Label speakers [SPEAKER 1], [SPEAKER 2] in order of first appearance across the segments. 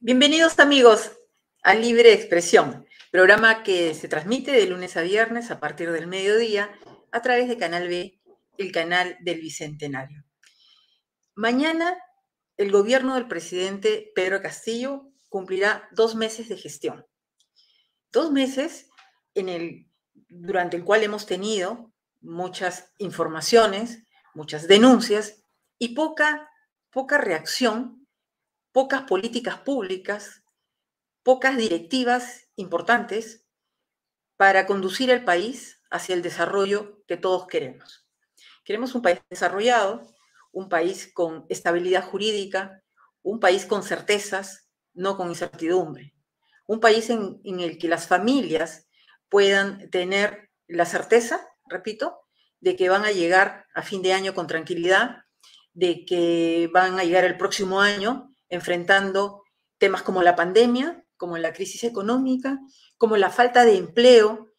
[SPEAKER 1] Bienvenidos amigos a Libre Expresión, programa que se transmite de lunes a viernes a partir del mediodía a través de Canal B, el canal del Bicentenario. Mañana el gobierno del presidente Pedro Castillo cumplirá 2 meses de gestión. 2 meses durante el cual hemos tenido muchas informaciones, muchas denuncias y poca reacción, pocas políticas públicas, pocas directivas importantes para conducir el país hacia el desarrollo que todos queremos. Queremos un país desarrollado, un país con estabilidad jurídica, un país con certezas, no con incertidumbre. Un país en el que las familias puedan tener la certeza, repito, de que van a llegar a fin de año con tranquilidad, de que van a llegar el próximo año enfrentando temas como la pandemia, como la crisis económica, como la falta de empleo,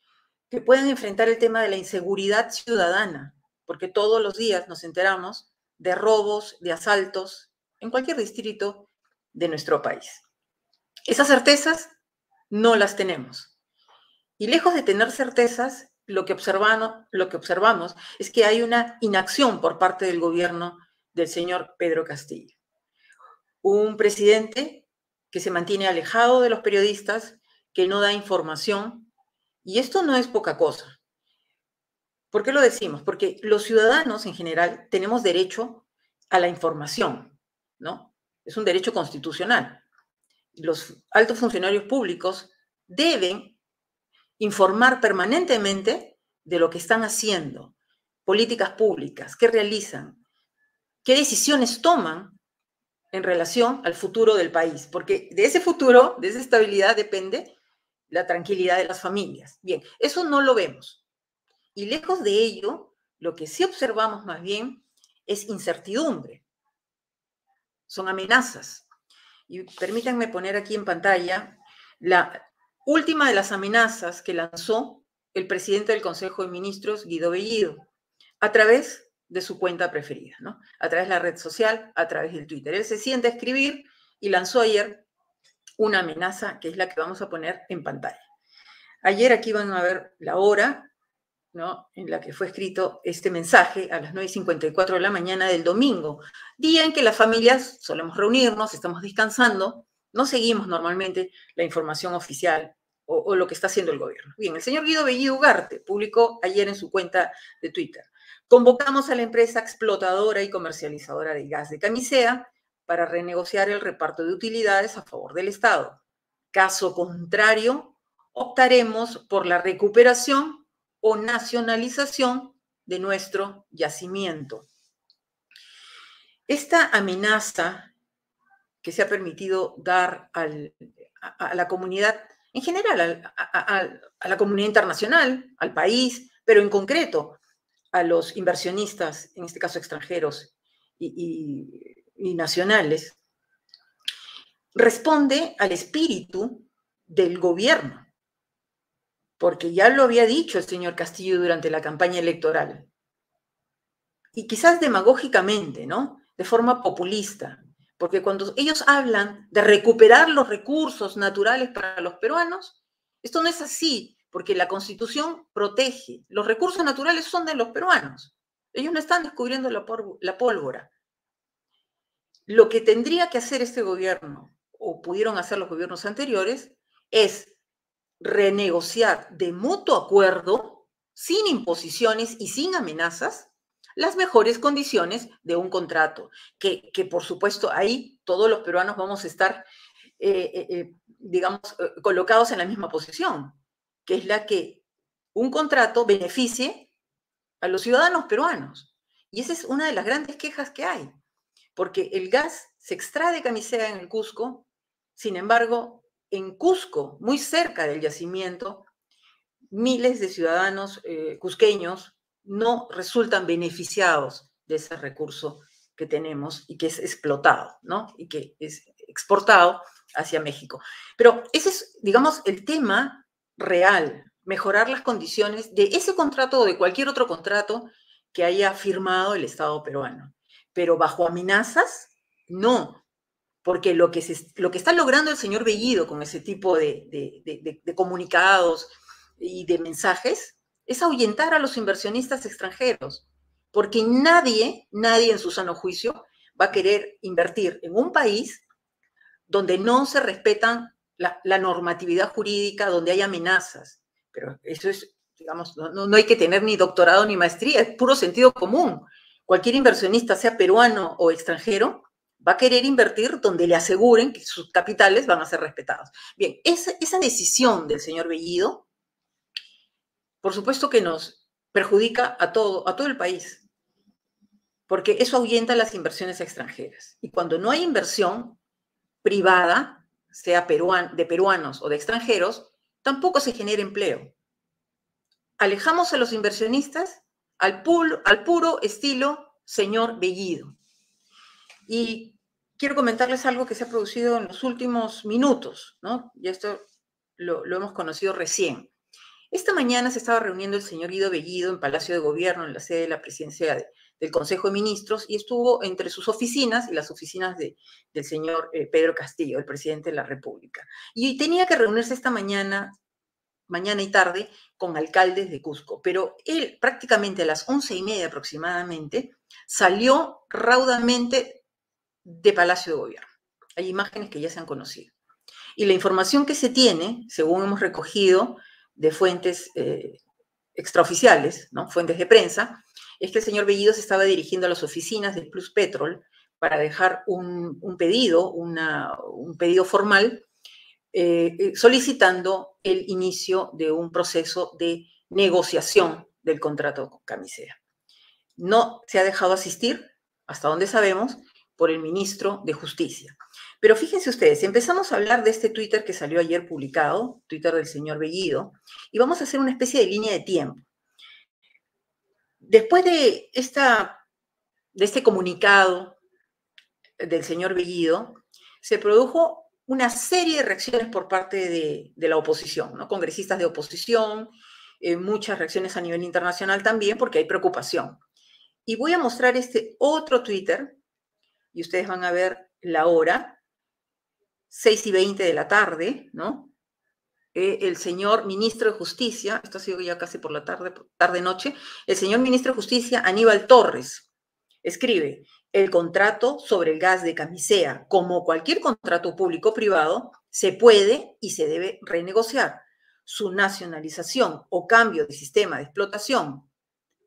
[SPEAKER 1] que puedan enfrentar el tema de la inseguridad ciudadana, porque todos los días nos enteramos de robos, de asaltos, en cualquier distrito de nuestro país. Esas certezas no las tenemos. Y lejos de tener certezas, lo que observamos es que hay una inacción por parte del gobierno del señor Pedro Castillo. Un presidente que se mantiene alejado de los periodistas, que no da información, y esto no es poca cosa. ¿Por qué lo decimos? Porque los ciudadanos en general tenemos derecho a la información, ¿no? Es un derecho constitucional. Los altos funcionarios públicos deben informar permanentemente de lo que están haciendo, políticas públicas, qué realizan, qué decisiones toman en relación al futuro del país, porque de ese futuro, de esa estabilidad depende la tranquilidad de las familias. Bien, eso no lo vemos. Y lejos de ello, lo que sí observamos más bien es incertidumbre, son amenazas. Y permítanme poner aquí en pantalla la última de las amenazas que lanzó el presidente del Consejo de Ministros, Guido Bellido, a través de su cuenta preferida, ¿no? A través de la red social, a través del Twitter. Él se sienta a escribir y lanzó ayer una amenaza que es la que vamos a poner en pantalla. Ayer aquí van a ver la hora, ¿no?, en la que fue escrito este mensaje a las 9:54 de la mañana del domingo, día en que las familias solemos reunirnos, estamos descansando, no seguimos normalmente la información oficial o lo que está haciendo el gobierno. Bien, el señor Guido Bellido Ugarte publicó ayer en su cuenta de Twitter: convocamos a la empresa explotadora y comercializadora de gas de Camisea para renegociar el reparto de utilidades a favor del Estado. Caso contrario, optaremos por la recuperación o nacionalización de nuestro yacimiento. Esta amenaza que se ha permitido dar a la comunidad en general, a la comunidad internacional, al país, pero en concreto a los inversionistas, en este caso extranjeros y nacionales, responde al espíritu del gobierno, porque ya lo había dicho el señor Castillo durante la campaña electoral, y quizás demagógicamente, ¿no?, de forma populista, porque cuando ellos hablan de recuperar los recursos naturales para los peruanos, esto no es así, porque la Constitución protege. Los recursos naturales son de los peruanos. Ellos no están descubriendo la pólvora. Lo que tendría que hacer este gobierno, o pudieron hacer los gobiernos anteriores, es renegociar de mutuo acuerdo, sin imposiciones y sin amenazas, las mejores condiciones de un contrato, que por supuesto ahí todos los peruanos vamos a estar, digamos, colocados en la misma posición, que es la que un contrato beneficie a los ciudadanos peruanos. Y esa es una de las grandes quejas que hay, porque el gas se extrae de Camisea en el Cusco, sin embargo, en Cusco, muy cerca del yacimiento, miles de ciudadanos cusqueños no resultan beneficiados de ese recurso que tenemos y que es explotado, ¿no?, y que es exportado hacia México. Pero ese es, digamos, el tema real, mejorar las condiciones de ese contrato o de cualquier otro contrato que haya firmado el Estado peruano. Pero bajo amenazas, no. porque lo que está logrando el señor Bellido con ese tipo de comunicados y de mensajes es ahuyentar a los inversionistas extranjeros, porque nadie en su sano juicio va a querer invertir en un país donde no se respetan la normatividad jurídica, donde hay amenazas. Pero eso es, digamos, no hay que tener ni doctorado ni maestría, es puro sentido común. Cualquier inversionista, sea peruano o extranjero, va a querer invertir donde le aseguren que sus capitales van a ser respetados. Bien, esa decisión del señor Bellido, por supuesto que nos perjudica a todo el país, porque eso ahuyenta las inversiones extranjeras. Y cuando no hay inversión privada, sea de peruanos o de extranjeros, tampoco se genera empleo. Alejamos a los inversionistas al puro estilo señor Bellido. Y quiero comentarles algo que se ha producido en los últimos minutos, ¿no? Y esto lo hemos conocido recién. Esta mañana se estaba reuniendo el señor Guido Bellido en Palacio de Gobierno, en la sede de la presidencia del Consejo de Ministros, y estuvo entre sus oficinas y las oficinas del señor Pedro Castillo, el presidente de la República. Y tenía que reunirse esta mañana y tarde, con alcaldes de Cusco. Pero él prácticamente a las 11:30 aproximadamente salió raudamente de Palacio de Gobierno. Hay imágenes que ya se han conocido. Y la información que se tiene, según hemos recogido de fuentes extraoficiales, ¿no? Fuentes de prensa, es que el señor Bellido se estaba dirigiendo a las oficinas del Plus Petrol para dejar un pedido formal solicitando el inicio de un proceso de negociación del contrato con Camisea. No se ha dejado asistir, hasta donde sabemos, por el ministro de Justicia. Pero fíjense ustedes, empezamos a hablar de este Twitter que salió ayer publicado, Twitter del señor Bellido, y vamos a hacer una especie de línea de tiempo. Después de este comunicado del señor Bellido, se produjo una serie de reacciones por parte de la oposición, ¿no? Congresistas de oposición, muchas reacciones a nivel internacional también, porque hay preocupación. Y voy a mostrar este otro Twitter, y ustedes van a ver la hora, 6:20 de la tarde, ¿no? El señor ministro de Justicia, esto ha sido ya casi por la tarde-noche, el señor ministro de Justicia, Aníbal Torres, escribe: el contrato sobre el gas de Camisea, como cualquier contrato público-privado, se puede y se debe renegociar. Su nacionalización o cambio de sistema de explotación,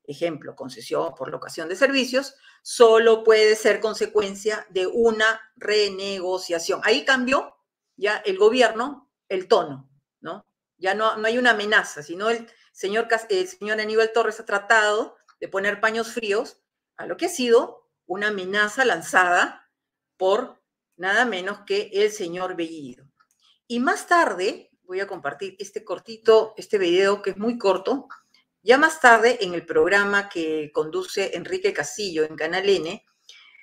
[SPEAKER 1] ejemplo, concesión por locación de servicios, solo puede ser consecuencia de una renegociación. Ahí cambió ya el gobierno el tono, ¿no? Ya no hay una amenaza, sino el señor Aníbal Torres ha tratado de poner paños fríos a lo que ha sido una amenaza lanzada por nada menos que el señor Bellido. Y más tarde, voy a compartir este video que es muy corto. Ya más tarde, en el programa que conduce Enrique Castillo en Canal N,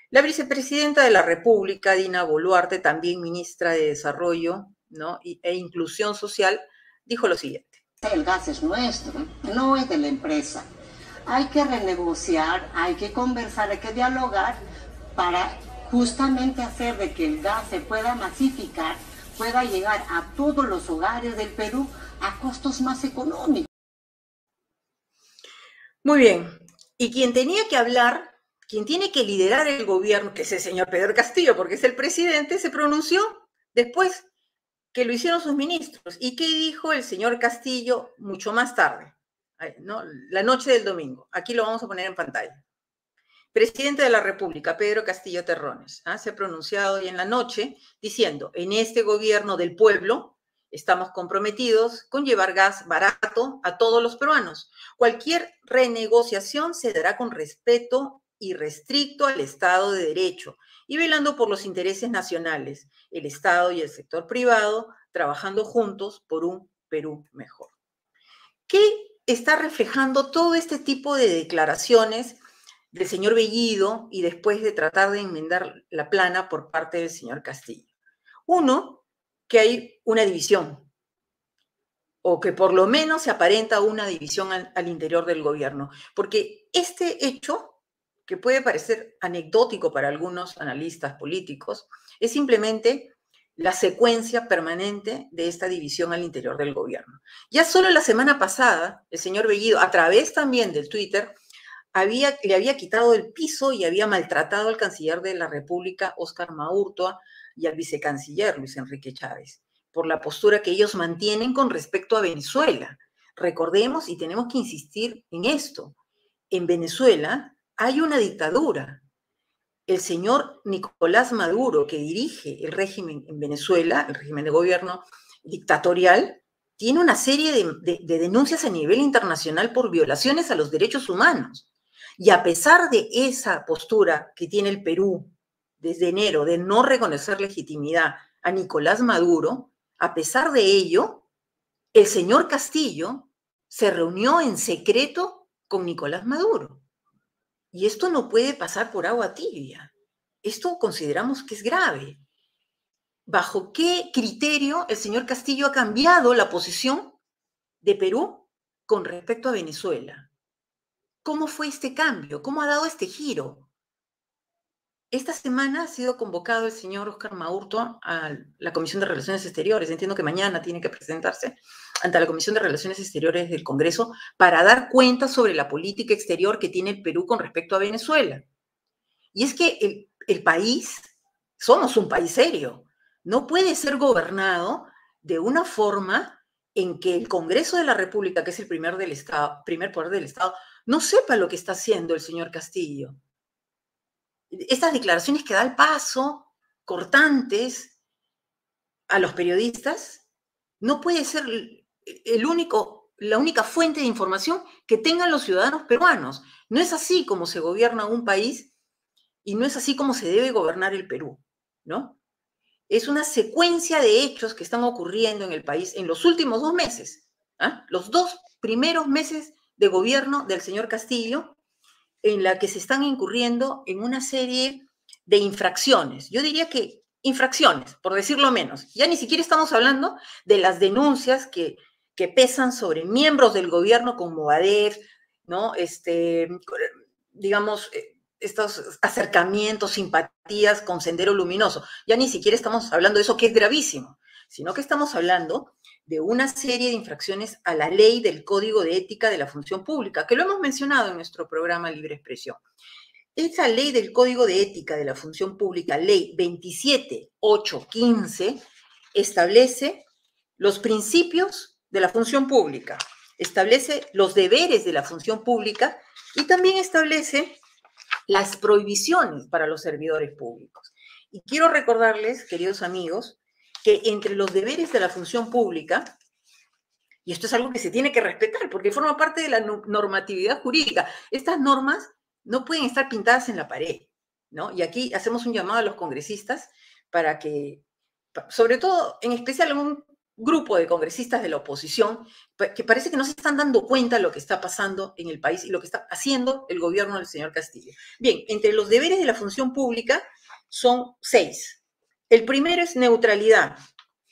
[SPEAKER 1] la vicepresidenta de la República, Dina Boluarte, también ministra de Desarrollo, ¿no? e Inclusión Social, dijo lo siguiente.
[SPEAKER 2] El gas es nuestro, no es de la empresa. Hay que renegociar, hay que conversar, hay que dialogar para justamente hacer de que el gas se pueda masificar, pueda llegar a todos los hogares del Perú a costos más económicos.
[SPEAKER 1] Muy bien. Y quien tenía que hablar, quien tiene que liderar el gobierno, que es el señor Pedro Castillo, porque es el presidente, se pronunció después que lo hicieron sus ministros. ¿Y qué dijo el señor Castillo mucho más tarde? ¿No? La noche del domingo. Aquí lo vamos a poner en pantalla. Presidente de la República, Pedro Castillo Terrones, se ha pronunciado hoy en la noche diciendo: en este gobierno del pueblo estamos comprometidos con llevar gas barato a todos los peruanos. Cualquier renegociación se dará con respeto irrestricto al Estado de Derecho y velando por los intereses nacionales, el Estado y el sector privado, trabajando juntos por un Perú mejor. ¿Qué está reflejando todo este tipo de declaraciones del señor Bellido y después de tratar de enmendar la plana por parte del señor Castillo? Uno, que hay una división, o que por lo menos se aparenta una división al interior del gobierno, porque este hecho, que puede parecer anecdótico para algunos analistas políticos, Es simplemente la secuencia permanente de esta división al interior del gobierno. Ya solo la semana pasada, el señor Bellido, a través también del Twitter, le había quitado el piso y había maltratado al canciller de la República, Óscar Maurtua, y al vicecanciller, Luis Enrique Chávez, por la postura que ellos mantienen con respecto a Venezuela. Recordemos y tenemos que insistir en esto. En Venezuela hay una dictadura. El señor Nicolás Maduro, que dirige el régimen en Venezuela, el régimen de gobierno dictatorial, tiene una serie de denuncias a nivel internacional por violaciones a los derechos humanos. Y a pesar de esa postura que tiene el Perú desde enero de no reconocer legitimidad a Nicolás Maduro, a pesar de ello, el señor Castillo se reunió en secreto con Nicolás Maduro. Y esto no puede pasar por agua tibia. Esto consideramos que es grave. ¿Bajo qué criterio el señor Castillo ha cambiado la posición de Perú con respecto a Venezuela? ¿Cómo fue este cambio? ¿Cómo ha dado este giro? Esta semana ha sido convocado el señor Óscar Maurtua a la Comisión de Relaciones Exteriores. Entiendo que mañana tiene que presentarse ante la Comisión de Relaciones Exteriores del Congreso para dar cuenta sobre la política exterior que tiene el Perú con respecto a Venezuela. Y es que el país, somos un país serio, no puede ser gobernado de una forma en que el Congreso de la República, que es el primer poder del Estado, no sepa lo que está haciendo el señor Castillo. Estas declaraciones que da el paso, cortantes, a los periodistas, no puede ser la única fuente de información que tengan los ciudadanos peruanos. No es así como se gobierna un país y no es así como se debe gobernar el Perú, ¿no? Es una secuencia de hechos que están ocurriendo en el país en los últimos 2 meses, los 2 primeros meses de gobierno del señor Castillo, en la que se están incurriendo en una serie de infracciones. Yo diría que infracciones, por decirlo menos. Ya ni siquiera estamos hablando de las denuncias que pesan sobre miembros del gobierno como ADEF, ¿no? Digamos, estos acercamientos, simpatías con Sendero Luminoso. Ya ni siquiera estamos hablando de eso, que es gravísimo, sino que estamos hablando de una serie de infracciones a la ley del Código de Ética de la Función Pública, que lo hemos mencionado en nuestro programa Libre Expresión. Esa ley del Código de Ética de la Función Pública, ley 27815, establece los principios de la función pública, establece los deberes de la función pública y también establece las prohibiciones para los servidores públicos. Y quiero recordarles, queridos amigos, que entre los deberes de la función pública, y esto es algo que se tiene que respetar porque forma parte de la normatividad jurídica, estas normas no pueden estar pintadas en la pared, ¿no? Y aquí hacemos un llamado a los congresistas para que, sobre todo, en especial a un grupo de congresistas de la oposición, que parece que no se están dando cuenta de lo que está pasando en el país y lo que está haciendo el gobierno del señor Castillo. Bien, entre los deberes de la función pública son 6. El primero es neutralidad,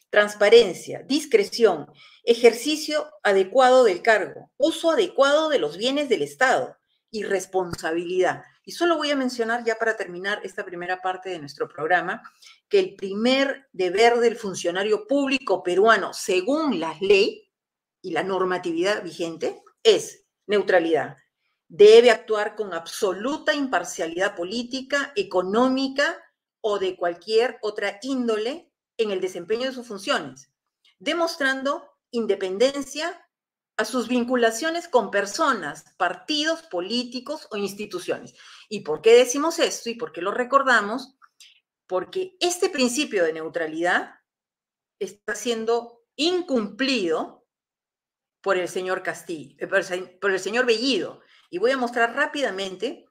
[SPEAKER 1] transparencia, discreción, ejercicio adecuado del cargo, uso adecuado de los bienes del Estado y responsabilidad. Y solo voy a mencionar, ya para terminar esta primera parte de nuestro programa, que el primer deber del funcionario público peruano, según la ley y la normatividad vigente, es neutralidad. Debe actuar con absoluta imparcialidad política, económica o de cualquier otra índole en el desempeño de sus funciones, demostrando independencia a sus vinculaciones con personas, partidos políticos o instituciones. ¿Y por qué decimos esto y por qué lo recordamos? Porque este principio de neutralidad está siendo incumplido por el señor Castillo, por el señor Bellido. Y voy a mostrar rápidamente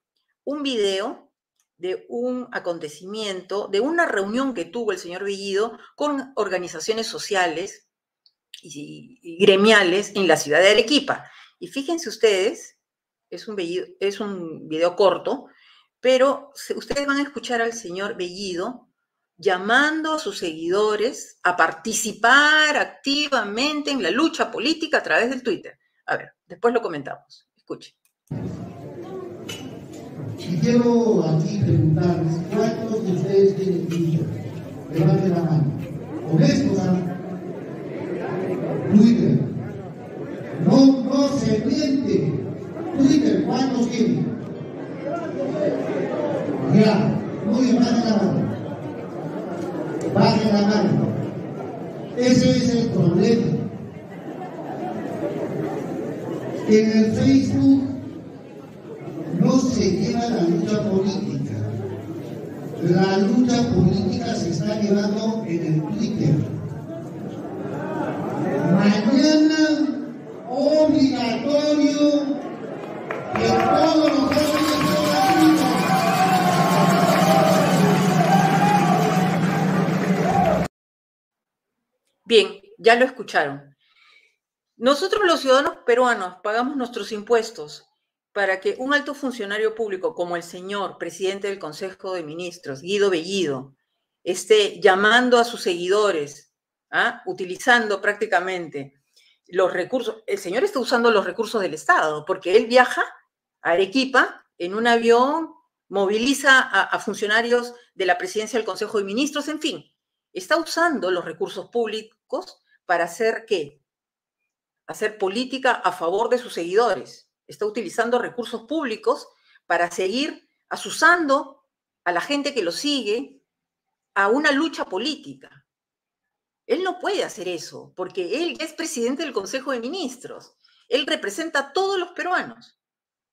[SPEAKER 1] un video de un acontecimiento, de una reunión que tuvo el señor Bellido con organizaciones sociales y gremiales en la ciudad de Arequipa. Y fíjense ustedes, es un video corto, pero ustedes van a escuchar al señor Bellido llamando a sus seguidores a participar activamente en la lucha política a través del Twitter. A ver, después lo comentamos. Escuchen.
[SPEAKER 3] Y quiero aquí preguntarles, ¿cuántos de ustedes tienen Twitter? Levante la mano. Honestos, Twitter. No se miente. Twitter, ¿cuántos tiene? Ya, muy bien, bajen la mano. Bajen la mano. Ese es el problema. En el Facebook no se lleva la lucha política. La lucha política se está llevando en el Twitter. Mañana, obligatorio que todos los jóvenes puedan luchar.
[SPEAKER 1] Bien, ya lo escucharon. Nosotros los ciudadanos peruanos pagamos nuestros impuestos para que un alto funcionario público como el señor presidente del Consejo de Ministros, Guido Bellido, esté llamando a sus seguidores, utilizando prácticamente los recursos. El señor está usando los recursos del Estado porque él viaja a Arequipa en un avión, moviliza a funcionarios de la presidencia del Consejo de Ministros, en fin, está usando los recursos públicos para hacer ¿qué? Hacer política a favor de sus seguidores. Está utilizando recursos públicos para seguir asusando a la gente que lo sigue a una lucha política. Él no puede hacer eso porque él ya es presidente del Consejo de Ministros. Él representa a todos los peruanos,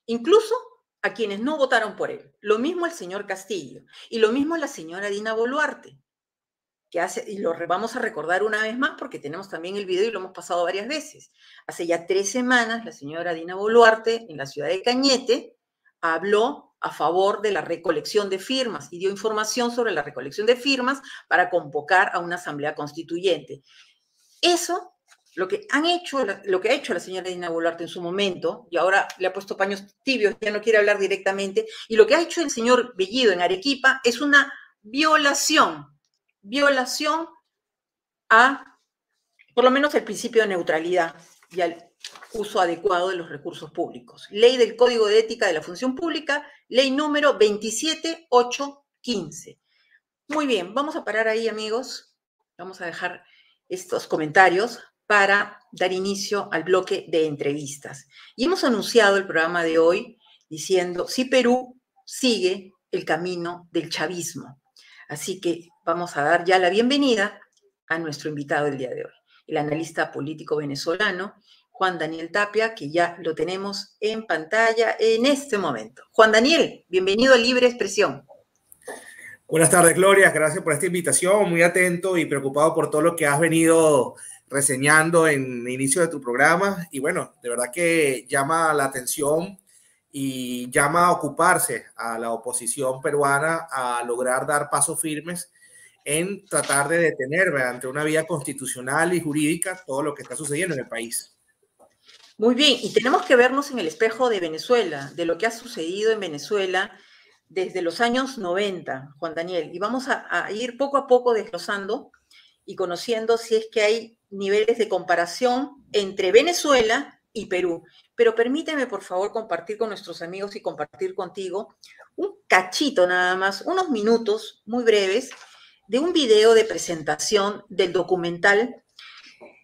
[SPEAKER 1] incluso a quienes no votaron por él. Lo mismo el señor Castillo y lo mismo la señora Dina Boluarte, que hace, y lo vamos a recordar una vez más porque tenemos también el video y lo hemos pasado varias veces. Hace ya 3 semanas la señora Dina Boluarte en la ciudad de Cañete habló a favor de la recolección de firmas y dio información sobre la recolección de firmas para convocar a una asamblea constituyente. Eso, lo que ha hecho la señora Dina Boluarte en su momento, y ahora le ha puesto paños tibios, ya no quiere hablar directamente, y lo que ha hecho el señor Bellido en Arequipa es una violación a, por lo menos, el principio de neutralidad y al uso adecuado de los recursos públicos. Ley del Código de Ética de la Función Pública, ley número 27815. Muy bien, vamos a parar ahí, amigos. Vamos a dejar estos comentarios para dar inicio al bloque de entrevistas. Y hemos anunciado el programa de hoy diciendo si Perú sigue el camino del chavismo. Así que vamos a dar ya la bienvenida a nuestro invitado del día de hoy, el analista político venezolano Juan Daniel Tapia, que ya lo tenemos en pantalla en este momento. Juan Daniel, bienvenido a Libre Expresión.
[SPEAKER 4] Buenas tardes, Gloria. Gracias por esta invitación. Muy atento y preocupado por todo lo que has venido reseñando en el inicio de tu programa. Y bueno, de verdad que llama la atención y llama a ocuparse a la oposición peruana a lograr dar pasos firmes en tratar de detener mediante una vía constitucional y jurídica todo lo que está sucediendo en el país.
[SPEAKER 1] Muy bien, y tenemos que vernos en el espejo de Venezuela, de lo que ha sucedido en Venezuela desde los años 90, Juan Daniel, y vamos a ir poco a poco desglosando y conociendo si es que hay niveles de comparación entre Venezuela y Perú. Pero permíteme, por favor, compartir con nuestros amigos y compartir contigo un cachito nada más, unos minutos muy breves, de un video de presentación del documental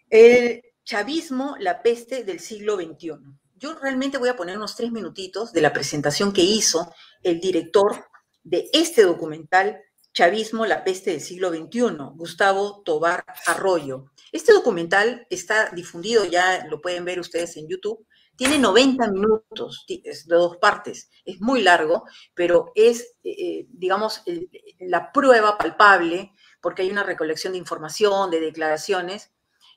[SPEAKER 1] El chavismo, la peste del siglo XXI. Yo realmente voy a poner unos 3 minutitos de la presentación que hizo el director de este documental, Chavismo, la peste del siglo XXI, Gustavo Tobar Arroyo. Este documental está difundido, ya lo pueden ver ustedes en YouTube, tiene 90 minutos, es de 2 partes, es muy largo, pero es, digamos, la prueba palpable, porque hay una recolección de información, de declaraciones,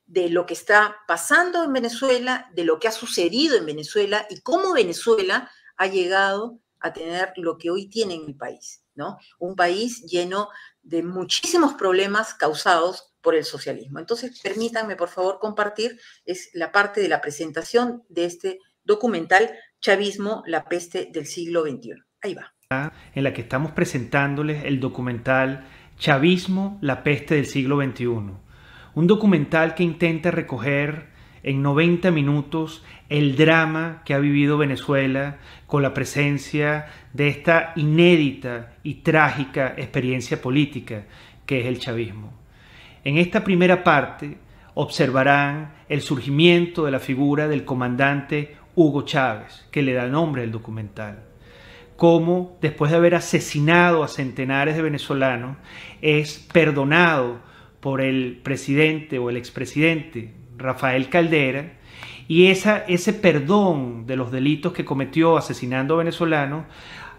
[SPEAKER 1] de lo que está pasando en Venezuela, de lo que ha sucedido en Venezuela y cómo Venezuela ha llegado a tener lo que hoy tiene en el país, ¿no? Un país lleno de muchísimos problemas causados por el socialismo. Entonces, permítanme, por favor, compartir, es la parte de la presentación de este documental, Chavismo, la peste del siglo XXI. Ahí va.
[SPEAKER 5] En la que estamos presentándoles el documental Chavismo, la peste del siglo XXI. Un documental que intenta recoger en 90 minutos el drama que ha vivido Venezuela con la presencia de esta inédita y trágica experiencia política que es el chavismo. En esta primera parte observarán el surgimiento de la figura del comandante Hugo Chávez, que le da nombre al documental. Cómo, después de haber asesinado a centenares de venezolanos, es perdonado por el presidente o el expresidente Rafael Caldera, y ese perdón de los delitos que cometió asesinando a venezolanos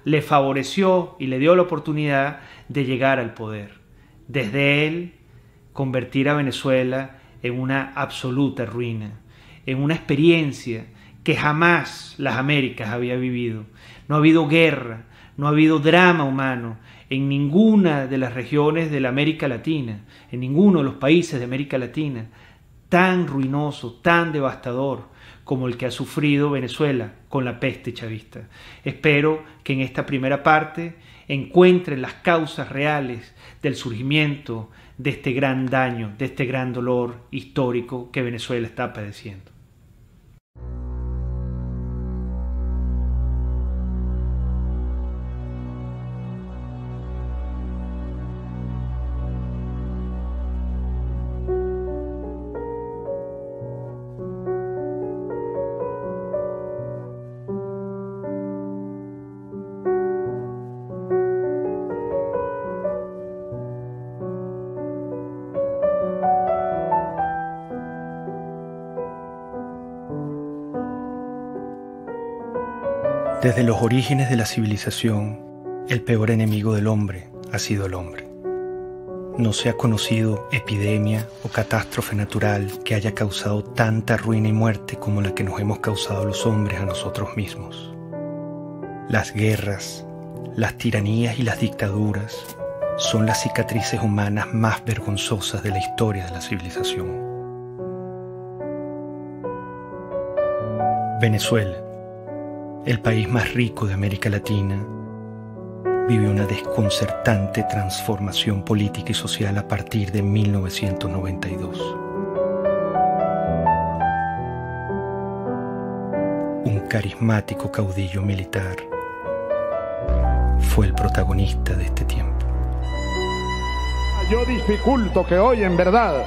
[SPEAKER 5] le favoreció y le dio la oportunidad de llegar al poder. Desde él, convertir a Venezuela en una absoluta ruina, en una experiencia que jamás las Américas había vivido. No ha habido guerra, no ha habido drama humano en ninguna de las regiones de la América Latina, en ninguno de los países de América Latina, tan ruinoso, tan devastador como el que ha sufrido Venezuela con la peste chavista. Espero que en esta primera parte encuentren las causas reales del surgimiento de este gran daño, de este gran dolor histórico que Venezuela está padeciendo.
[SPEAKER 6] Desde los orígenes de la civilización, el peor enemigo del hombre ha sido el hombre. No se ha conocido epidemia o catástrofe natural que haya causado tanta ruina y muerte como la que nos hemos causado los hombres a nosotros mismos. Las guerras, las tiranías y las dictaduras son las cicatrices humanas más vergonzosas de la historia de la civilización. Venezuela, el país más rico de América Latina, vive una desconcertante transformación política y social a partir de 1992. Un carismático caudillo militar fue el protagonista de este tiempo.
[SPEAKER 7] Yo dificulto que hoy en verdad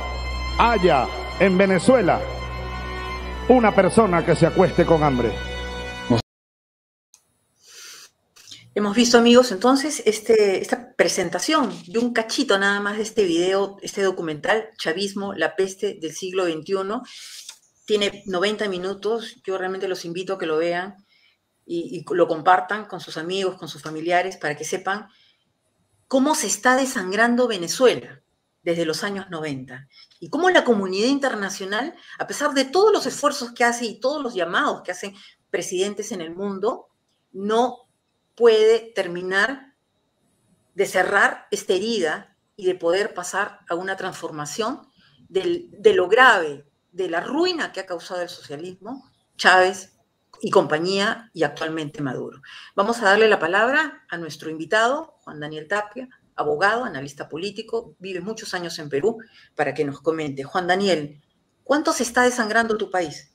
[SPEAKER 7] haya en Venezuela una persona que se acueste con hambre.
[SPEAKER 1] Hemos visto, amigos, entonces esta presentación de un cachito nada más de este video, este documental, Chavismo, la peste del siglo XXI. Tiene 90 minutos. Yo realmente los invito a que lo vean y lo compartan con sus amigos, con sus familiares, para que sepan cómo se está desangrando Venezuela desde los años 90 y cómo la comunidad internacional, a pesar de todos los esfuerzos que hace y todos los llamados que hacen presidentes en el mundo, no puede terminar de cerrar esta herida y de poder pasar a una transformación de lo grave, de la ruina que ha causado el socialismo, Chávez y compañía, y actualmente Maduro. Vamos a darle la palabra a nuestro invitado, Juan Daniel Tapia, abogado, analista político, vive muchos años en Perú, para que nos comente. Juan Daniel, ¿cuánto se está desangrando tu país?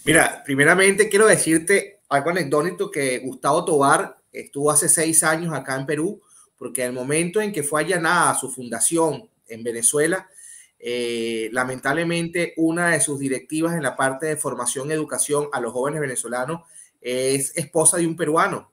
[SPEAKER 4] Mira, primeramente quiero decirte algo anecdótico, que Gustavo Tobar estuvo hace 6 años acá en Perú, porque al momento en que fue allanada su fundación en Venezuela, lamentablemente una de sus directivas en la parte de formación y educación a los jóvenes venezolanos es esposa de un peruano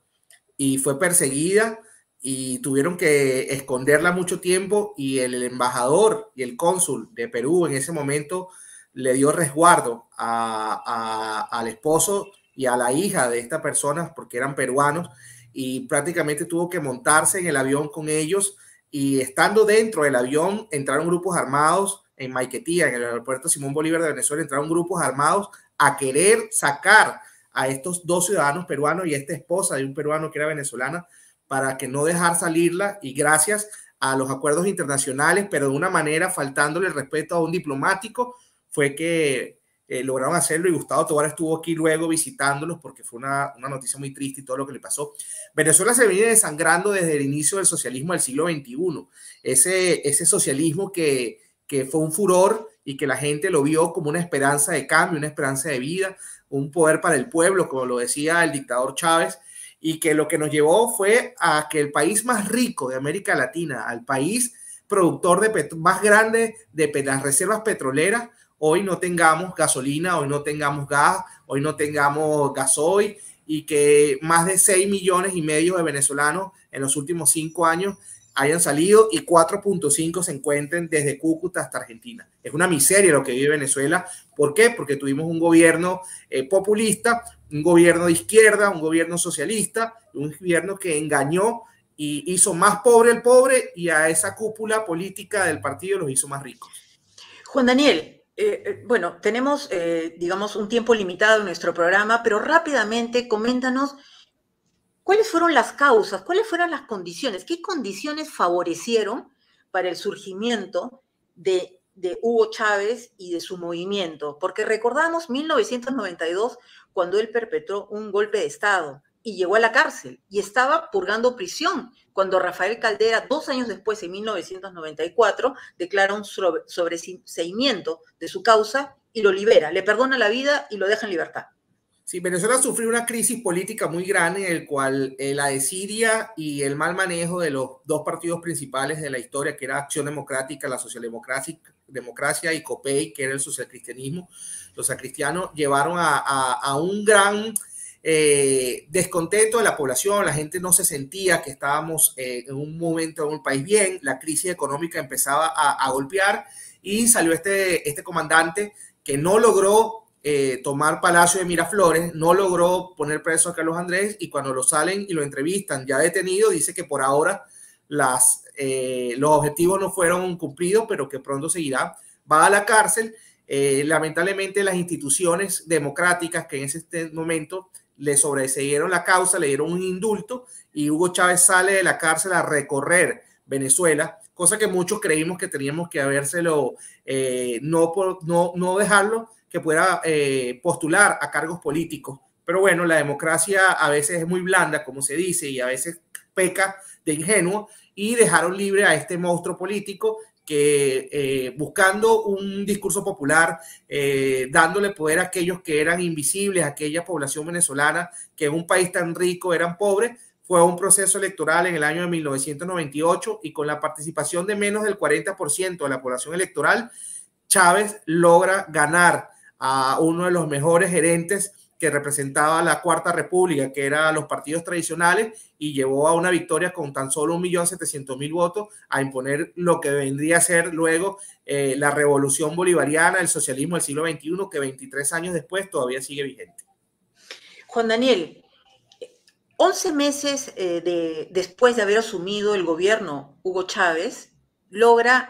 [SPEAKER 4] y fue perseguida y tuvieron que esconderla mucho tiempo, y el embajador y el cónsul de Perú en ese momento le dio resguardo al esposo y a la hija de esta persona, porque eran peruanos, y prácticamente tuvo que montarse en el avión con ellos, y estando dentro del avión entraron grupos armados en Maiquetía, en el aeropuerto Simón Bolívar de Venezuela, entraron grupos armados a querer sacar a estos 2 ciudadanos peruanos y a esta esposa de un peruano que era venezolana, para que no dejar salirla, y gracias a los acuerdos internacionales, pero de una manera faltándole el respeto a un diplomático, fue que lograron hacerlo, y Gustavo Tobar estuvo aquí luego visitándolos, porque fue una noticia muy triste y todo lo que le pasó. Venezuela se viene desangrando desde el inicio del socialismo del siglo XXI, ese socialismo que fue un furor y que la gente lo vio como una esperanza de cambio, una esperanza de vida, un poder para el pueblo, como lo decía el dictador Chávez, y que lo que nos llevó fue a que el país más rico de América Latina, al país productor más grande de las reservas petroleras, hoy no tengamos gasolina, hoy no tengamos gas, hoy no tengamos gasoil, y que más de 6,5 millones de venezolanos en los últimos 5 años hayan salido y 4,5 se encuentren desde Cúcuta hasta Argentina. Es una miseria lo que vive Venezuela. ¿Por qué? Porque tuvimos un gobierno populista, un gobierno de izquierda, un gobierno socialista, un gobierno que engañó y hizo más pobre el pobre, y a esa cúpula política del partido los hizo más ricos.
[SPEAKER 1] Juan Daniel, bueno, tenemos, digamos, un tiempo limitado en nuestro programa, pero rápidamente coméntanos cuáles fueron las causas, cuáles fueron las condiciones, qué condiciones favorecieron para el surgimiento de Hugo Chávez y de su movimiento, porque recordamos 1992, cuando él perpetró un golpe de Estado y llegó a la cárcel y estaba purgando prisión, cuando Rafael Caldera, 2 años después, en 1994, declara un sobreseimiento de su causa y lo libera, le perdona la vida y lo deja en libertad.
[SPEAKER 4] Sí, Venezuela sufrió una crisis política muy grande, en el cual la desidia y el mal manejo de los 2 partidos principales de la historia, que era Acción Democrática, la socialdemocracia, y COPEI, que era el socialcristianismo, los sacristianos, llevaron a un gran descontento de la población. La gente no se sentía que estábamos en un momento en un país bien, la crisis económica empezaba a golpear, y salió este comandante que no logró tomar Palacio de Miraflores, no logró poner preso a Carlos Andrés, y cuando lo salen y lo entrevistan ya detenido, dice que por ahora los objetivos no fueron cumplidos, pero que pronto seguirá. Va a la cárcel. Lamentablemente las instituciones democráticas que en ese momento le sobreseyeron la causa, le dieron un indulto, y Hugo Chávez sale de la cárcel a recorrer Venezuela, cosa que muchos creímos que teníamos que habérselo, no dejarlo que pueda postular a cargos políticos. Pero bueno, la democracia a veces es muy blanda, como se dice, y a veces peca de ingenuo, y dejaron libre a este monstruo político que buscando un discurso popular, dándole poder a aquellos que eran invisibles, a aquella población venezolana que en un país tan rico eran pobres. Fue un proceso electoral en el año de 1998, y con la participación de menos del 40% de la población electoral, Chávez logra ganar a uno de los mejores gerentes que representaba la Cuarta República, que eran los partidos tradicionales, y llevó a una victoria con tan solo 1.700.000 votos a imponer lo que vendría a ser luego la revolución bolivariana, el socialismo del siglo XXI, que 23 años después todavía sigue vigente.
[SPEAKER 1] Juan Daniel, 11 meses después de haber asumido el gobierno, Hugo Chávez logra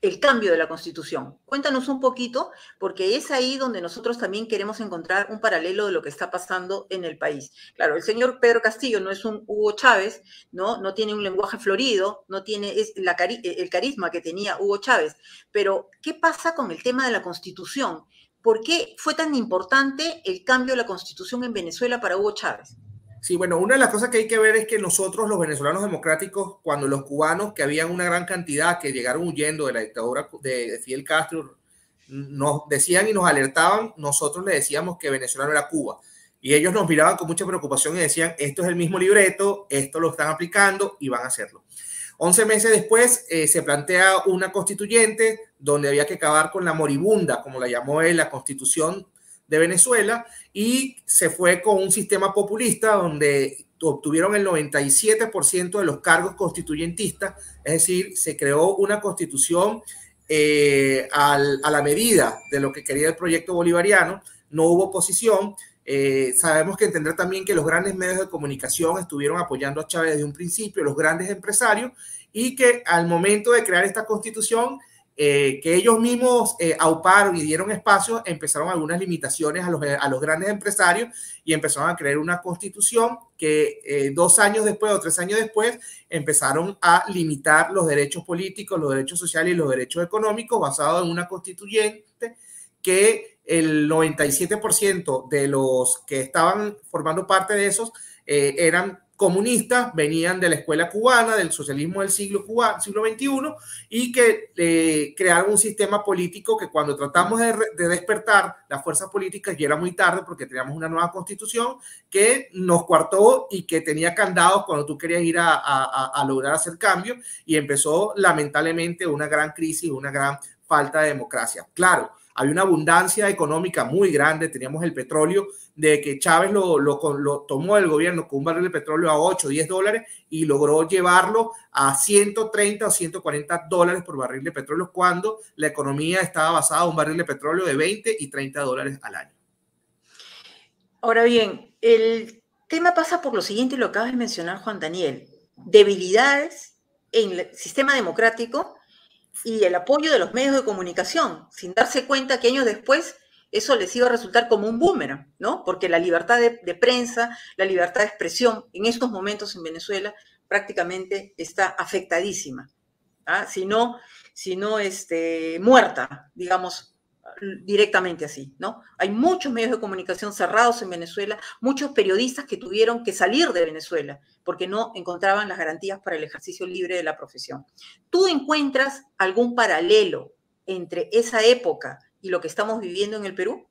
[SPEAKER 1] el cambio de la Constitución. Cuéntanos un poquito, porque es ahí donde nosotros también queremos encontrar un paralelo de lo que está pasando en el país. Claro, el señor Pedro Castillo no es un Hugo Chávez, no tiene un lenguaje florido, no tiene el carisma que tenía Hugo Chávez, pero ¿qué pasa con el tema de la Constitución? ¿Por qué fue tan importante el cambio de la Constitución en Venezuela para Hugo Chávez?
[SPEAKER 4] Sí, bueno, una de las cosas que hay que ver es que nosotros, los venezolanos democráticos, cuando los cubanos, que habían una gran cantidad que llegaron huyendo de la dictadura de Fidel Castro, nos decían y nos alertaban, nosotros les decíamos que Venezuela no era Cuba. Y ellos nos miraban con mucha preocupación y decían, esto es el mismo libreto, esto lo están aplicando y van a hacerlo. 11 meses después se plantea una constituyente donde había que acabar con la moribunda, como la llamó él, la Constitución de Venezuela, y se fue con un sistema populista donde obtuvieron el 97% de los cargos constituyentistas, es decir, se creó una constitución a la medida de lo que quería el proyecto bolivariano, no hubo oposición. Sabemos que entender también que los grandes medios de comunicación estuvieron apoyando a Chávez desde un principio, los grandes empresarios, y que al momento de crear esta constitución, que ellos mismos auparon y dieron espacio, empezaron algunas limitaciones a los grandes empresarios, y empezaron a crear una constitución que 2 años después o 3 años después empezaron a limitar los derechos políticos, los derechos sociales y los derechos económicos, basado en una constituyente que el 97% de los que estaban formando parte de esos eran comunistas venían de la escuela cubana, del socialismo del siglo XXI, y que crearon un sistema político que cuando tratamos de despertar las fuerzas políticas ya era muy tarde porque teníamos una nueva constitución que nos coartó y que tenía candados cuando tú querías ir a lograr hacer cambios, y empezó lamentablemente una gran crisis, una gran falta de democracia. Claro, había una abundancia económica muy grande, teníamos el petróleo, de que Chávez lo tomó el gobierno con un barril de petróleo a 8 o 10 dólares y logró llevarlo a 130 o 140 dólares por barril de petróleo, cuando la economía estaba basada en un barril de petróleo de 20 y 30 dólares al año.
[SPEAKER 1] Ahora bien, el tema pasa por lo siguiente, y lo acabas de mencionar, Juan Daniel: debilidades en el sistema democrático y el apoyo de los medios de comunicación, sin darse cuenta que años después eso les iba a resultar como un boomerang, ¿no? Porque la libertad de prensa, la libertad de expresión en estos momentos en Venezuela prácticamente está afectadísima, ¿ah? Si no muerta, digamos, directamente así, ¿no? Hay muchos medios de comunicación cerrados en Venezuela, muchos periodistas que tuvieron que salir de Venezuela porque no encontraban las garantías para el ejercicio libre de la profesión. ¿Tú encuentras algún paralelo entre esa época y lo que estamos viviendo en el Perú?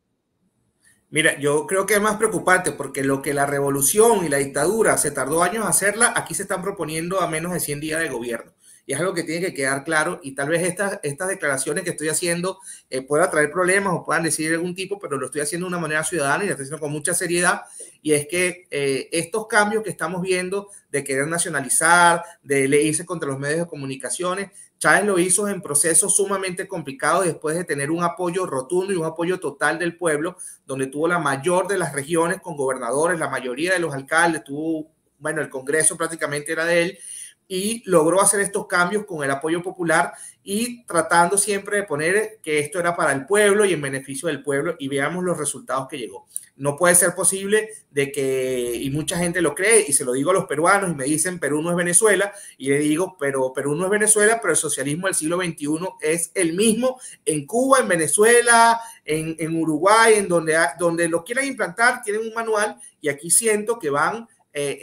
[SPEAKER 4] Mira, yo creo que es más preocupante porque lo que la revolución y la dictadura se tardó años en hacerla, aquí se están proponiendo a menos de 100 días de gobierno. Y es algo que tiene que quedar claro, y tal vez estas declaraciones que estoy haciendo puedan traer problemas o puedan decir algún tipo, pero lo estoy haciendo de una manera ciudadana y lo estoy haciendo con mucha seriedad. Y es que estos cambios que estamos viendo de querer nacionalizar, de irse contra los medios de comunicaciones, Chávez lo hizo en procesos sumamente complicados después de tener un apoyo rotundo y un apoyo total del pueblo, donde tuvo la mayor de las regiones con gobernadores, la mayoría de los alcaldes, el Congreso prácticamente era de él, y logró hacer estos cambios con el apoyo popular y tratando siempre de poner que esto era para el pueblo y en beneficio del pueblo, y veamos los resultados que llegó. No puede ser posible y mucha gente lo cree, y se lo digo a los peruanos y me dicen Perú no es Venezuela, y le digo, pero Perú no es Venezuela, pero el socialismo del siglo XXI es el mismo en Cuba, en Venezuela, en Uruguay, en donde lo quieran implantar, tienen un manual, y aquí siento que van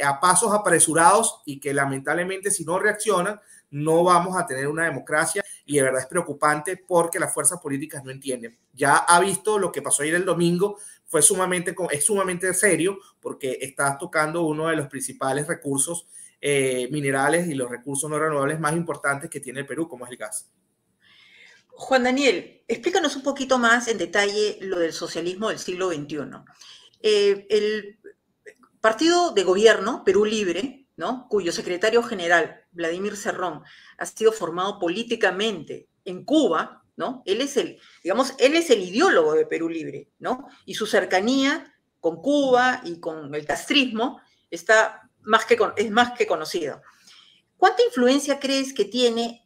[SPEAKER 4] a pasos apresurados y que lamentablemente si no reaccionan no vamos a tener una democracia, y de verdad es preocupante porque las fuerzas políticas no entienden. Ya ha visto lo que pasó ayer el domingo, es sumamente serio porque estás tocando uno de los principales recursos minerales y los recursos no renovables más importantes que tiene el Perú, como es el gas.
[SPEAKER 1] Juan Daniel, explícanos un poquito más en detalle lo del socialismo del siglo XXI. El partido de gobierno, Perú Libre, ¿no?, cuyo secretario general, Vladimir Cerrón, ha sido formado políticamente en Cuba, ¿no? Él es el ideólogo de Perú Libre, ¿no? Y su cercanía con Cuba y con el castrismo es más que conocido. ¿Cuánta influencia crees que tiene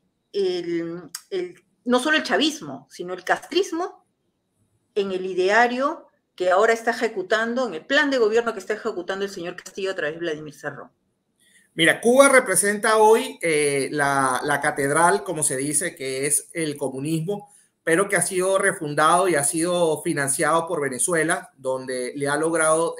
[SPEAKER 1] no solo el chavismo, sino el castrismo en el ideario que ahora está ejecutando, en el plan de gobierno que está ejecutando el señor Castillo a través de Vladimir Cerrón?
[SPEAKER 4] Mira, Cuba representa hoy la catedral, como se dice, que es el comunismo, pero que ha sido refundado y ha sido financiado por Venezuela, donde le ha logrado,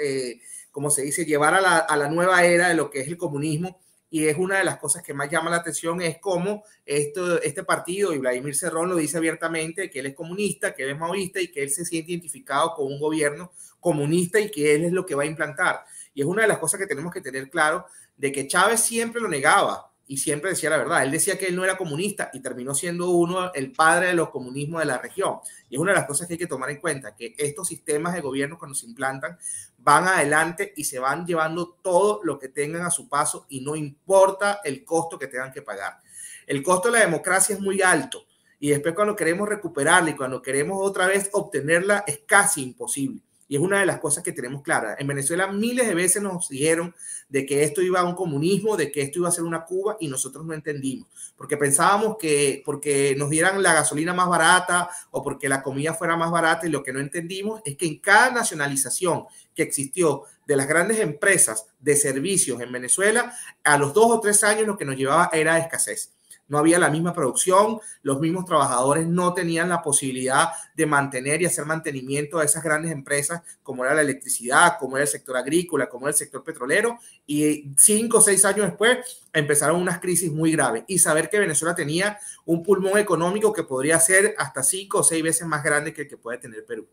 [SPEAKER 4] como se dice, llevar a la nueva era de lo que es el comunismo. Y es una de las cosas que más llama la atención, es cómo este partido, y Vladimir Cerrón lo dice abiertamente, que él es comunista, que él es maoísta y que él se siente identificado con un gobierno comunista y que él es lo que va a implantar. Y es una de las cosas que tenemos que tener claro, de que Chávez siempre lo negaba y siempre decía la verdad. Él decía que él no era comunista y terminó siendo el padre de los comunismos de la región. Y es una de las cosas que hay que tomar en cuenta, que estos sistemas de gobierno cuando se implantan van adelante y se van llevando todo lo que tengan a su paso y no importa el costo que tengan que pagar. El costo de la democracia es muy alto y después cuando queremos recuperarla y cuando queremos otra vez obtenerla es casi imposible. Y es una de las cosas que tenemos claras. En Venezuela miles de veces nos dijeron de que esto iba a un comunismo, de que esto iba a ser una Cuba, y nosotros no entendimos. Porque pensábamos que porque nos dieran la gasolina más barata o porque la comida fuera más barata, y lo que no entendimos es que en cada nacionalización que existió de las grandes empresas de servicios en Venezuela, a los 2 o 3 años lo que nos llevaba era escasez. no había la misma producción, los mismos trabajadores no tenían la posibilidad de mantener y hacer mantenimiento de esas grandes empresas como era la electricidad, como era el sector agrícola, como era el sector petrolero, y 5 o 6 años después empezaron unas crisis muy graves, y saber que Venezuela tenía un pulmón económico que podría ser hasta 5 o 6 veces más grande que el que puede tener Perú.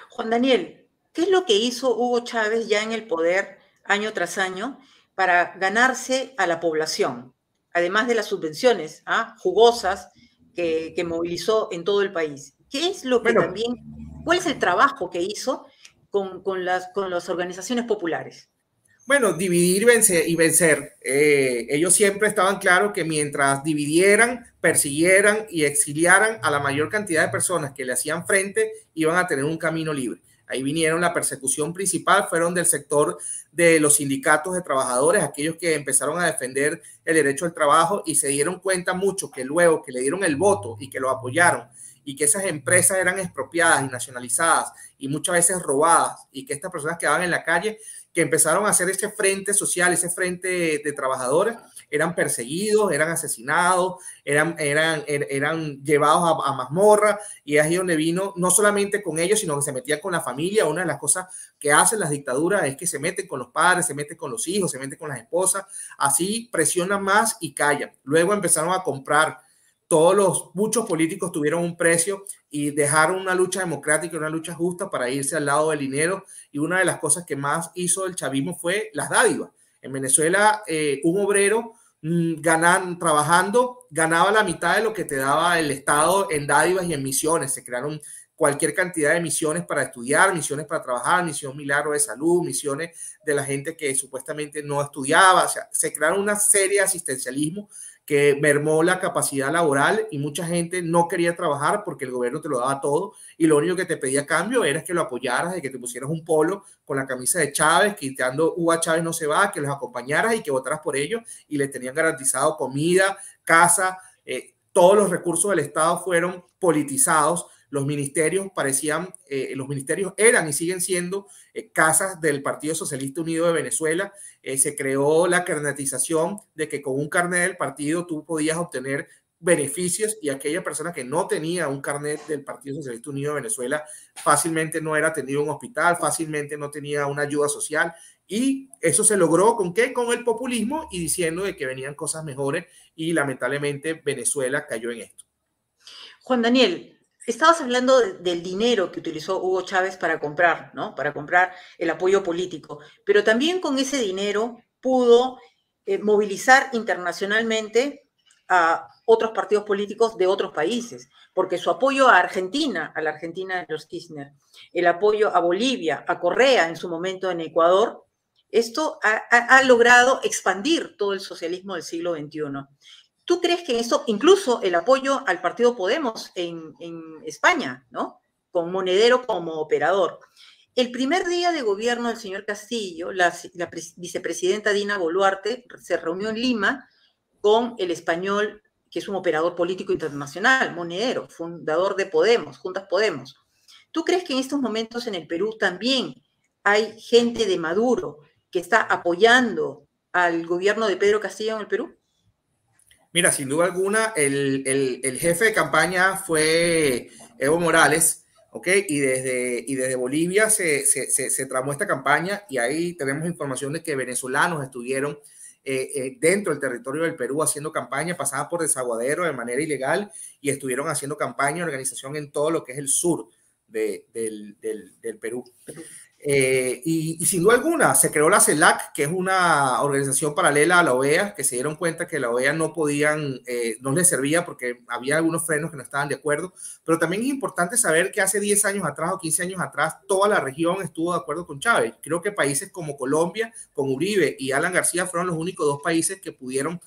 [SPEAKER 1] Juan Daniel, ¿qué es lo que hizo Hugo Chávez ya en el poder año tras año para ganarse a la población, además de las subvenciones jugosas que movilizó en todo el país? ¿Qué es lo que cuál es el trabajo que hizo con las organizaciones populares?
[SPEAKER 4] Bueno, dividir y vencer. Ellos siempre estaban claros que mientras dividieran, persiguieran y exiliaran a la mayor cantidad de personas que le hacían frente, iban a tener un camino libre. Ahí vinieron la persecución principal, fueron del sector de los sindicatos de trabajadores, aquellos que empezaron a defender el derecho al trabajo y se dieron cuenta mucho que luego que le dieron el voto y que lo apoyaron y que esas empresas eran expropiadas y nacionalizadas y muchas veces robadas y que estas personas quedaban en la calle, que empezaron a hacer ese frente social, ese frente de trabajadores, eran perseguidos, eran asesinados, eran llevados a mazmorra, y es ahí donde vino, no solamente con ellos, sino que se metían con la familia. Una de las cosas que hacen las dictaduras es que se meten con los padres, se meten con los hijos, se meten con las esposas, así presionan más y callan. Luego empezaron a comprar. Muchos políticos tuvieron un precio y dejaron una lucha democrática, una lucha justa para irse al lado del dinero, y una de las cosas que más hizo el chavismo fue las dádivas. En Venezuela, un obrero trabajando ganaba la mitad de lo que te daba el Estado en dádivas y en misiones. Se crearon cualquier cantidad de misiones para estudiar, misiones para trabajar, misión Milagro de Salud, misiones de la gente que supuestamente no estudiaba. O sea, se crearon una serie de asistencialismo que mermó la capacidad laboral, y mucha gente no quería trabajar porque el gobierno te lo daba todo y lo único que te pedía a cambio era que lo apoyaras, de que te pusieras un polo con la camisa de Chávez, gritando Hugo Chávez no se va, que los acompañaras y que votaras por ellos, y les tenían garantizado comida, casa, todos los recursos del Estado fueron politizados. Los ministerios los ministerios eran y siguen siendo casas del Partido Socialista Unido de Venezuela. Se creó la carnetización de que con un carnet del partido tú podías obtener beneficios, y aquella persona que no tenía un carnet del Partido Socialista Unido de Venezuela fácilmente no era atendido en un hospital, fácilmente no tenía una ayuda social, y eso se logró ¿con qué? Con el populismo y diciendo de que venían cosas mejores, y lamentablemente Venezuela cayó en esto.
[SPEAKER 1] Juan Daniel, estabas hablando del dinero que utilizó Hugo Chávez para comprar, ¿no? Para comprar el apoyo político, pero también con ese dinero pudo movilizar internacionalmente a otros partidos políticos de otros países, porque su apoyo a Argentina, a la Argentina de los Kirchner, el apoyo a Bolivia, a Correa en su momento en Ecuador, esto ha logrado expandir todo el socialismo del siglo XXI. ¿Tú crees que esto, incluso el apoyo al partido Podemos en España, ¿no? Con Monedero como operador? El primer día de gobierno del señor Castillo, la vicepresidenta Dina Boluarte se reunió en Lima con el español, que es un operador político internacional, Monedero, fundador de Podemos, Juntas Podemos. ¿Tú crees que en estos momentos en el Perú también hay gente de Maduro que está apoyando al gobierno de Pedro Castillo en el Perú?
[SPEAKER 4] Mira, sin duda alguna, el jefe de campaña fue Evo Morales, ¿ok? Y desde Bolivia se tramó esta campaña, y ahí tenemos información de que venezolanos estuvieron dentro del territorio del Perú haciendo campaña, pasaban por Desaguadero de manera ilegal y estuvieron haciendo campaña, organización en todo lo que es el sur del Perú. Y sin duda alguna se creó la CELAC, que es una organización paralela a la OEA, que se dieron cuenta que la OEA no les servía porque había algunos frenos que no estaban de acuerdo. Pero también es importante saber que hace 10 años atrás o 15 años atrás toda la región estuvo de acuerdo con Chávez. Creo que países como Colombia, con Uribe y Alan García, fueron los únicos 2 países que pudieron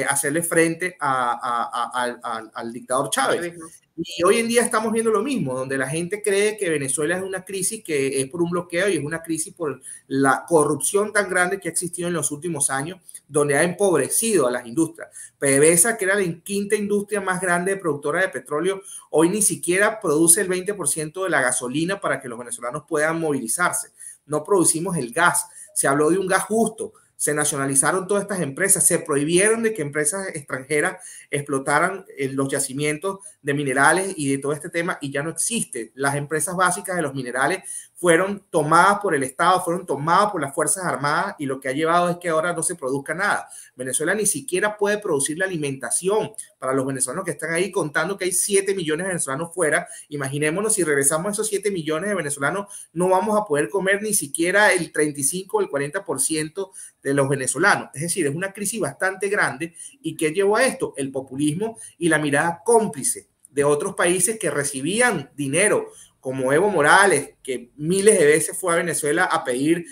[SPEAKER 4] hacerle frente al dictador Chávez. Y hoy en día estamos viendo lo mismo, donde la gente cree que Venezuela es una crisis que es por un bloqueo, y es una crisis por la corrupción tan grande que ha existido en los últimos años, donde ha empobrecido a las industrias. PDVSA, que era la 5ª industria más grande de productora de petróleo, hoy ni siquiera produce el 20% de la gasolina para que los venezolanos puedan movilizarse. No producimos el gas. Se habló de un gas justo. se nacionalizaron todas estas empresas, se prohibieron de que empresas extranjeras explotaran los yacimientos de minerales y de todo este tema, y ya no existe. Las empresas básicas de los minerales fueron tomadas por el Estado, fueron tomadas por las Fuerzas Armadas, y lo que ha llevado es que ahora no se produzca nada. Venezuela ni siquiera puede producir la alimentación para los venezolanos que están ahí, contando que hay 7 millones de venezolanos fuera. Imaginémonos, si regresamos a esos 7 millones de venezolanos, no vamos a poder comer ni siquiera el 35 o el 40% de los venezolanos. Es decir, es una crisis bastante grande. ¿Y qué llevó a esto? El populismo y la mirada cómplice de otros países que recibían dinero, como Evo Morales, que miles de veces fue a Venezuela a pedir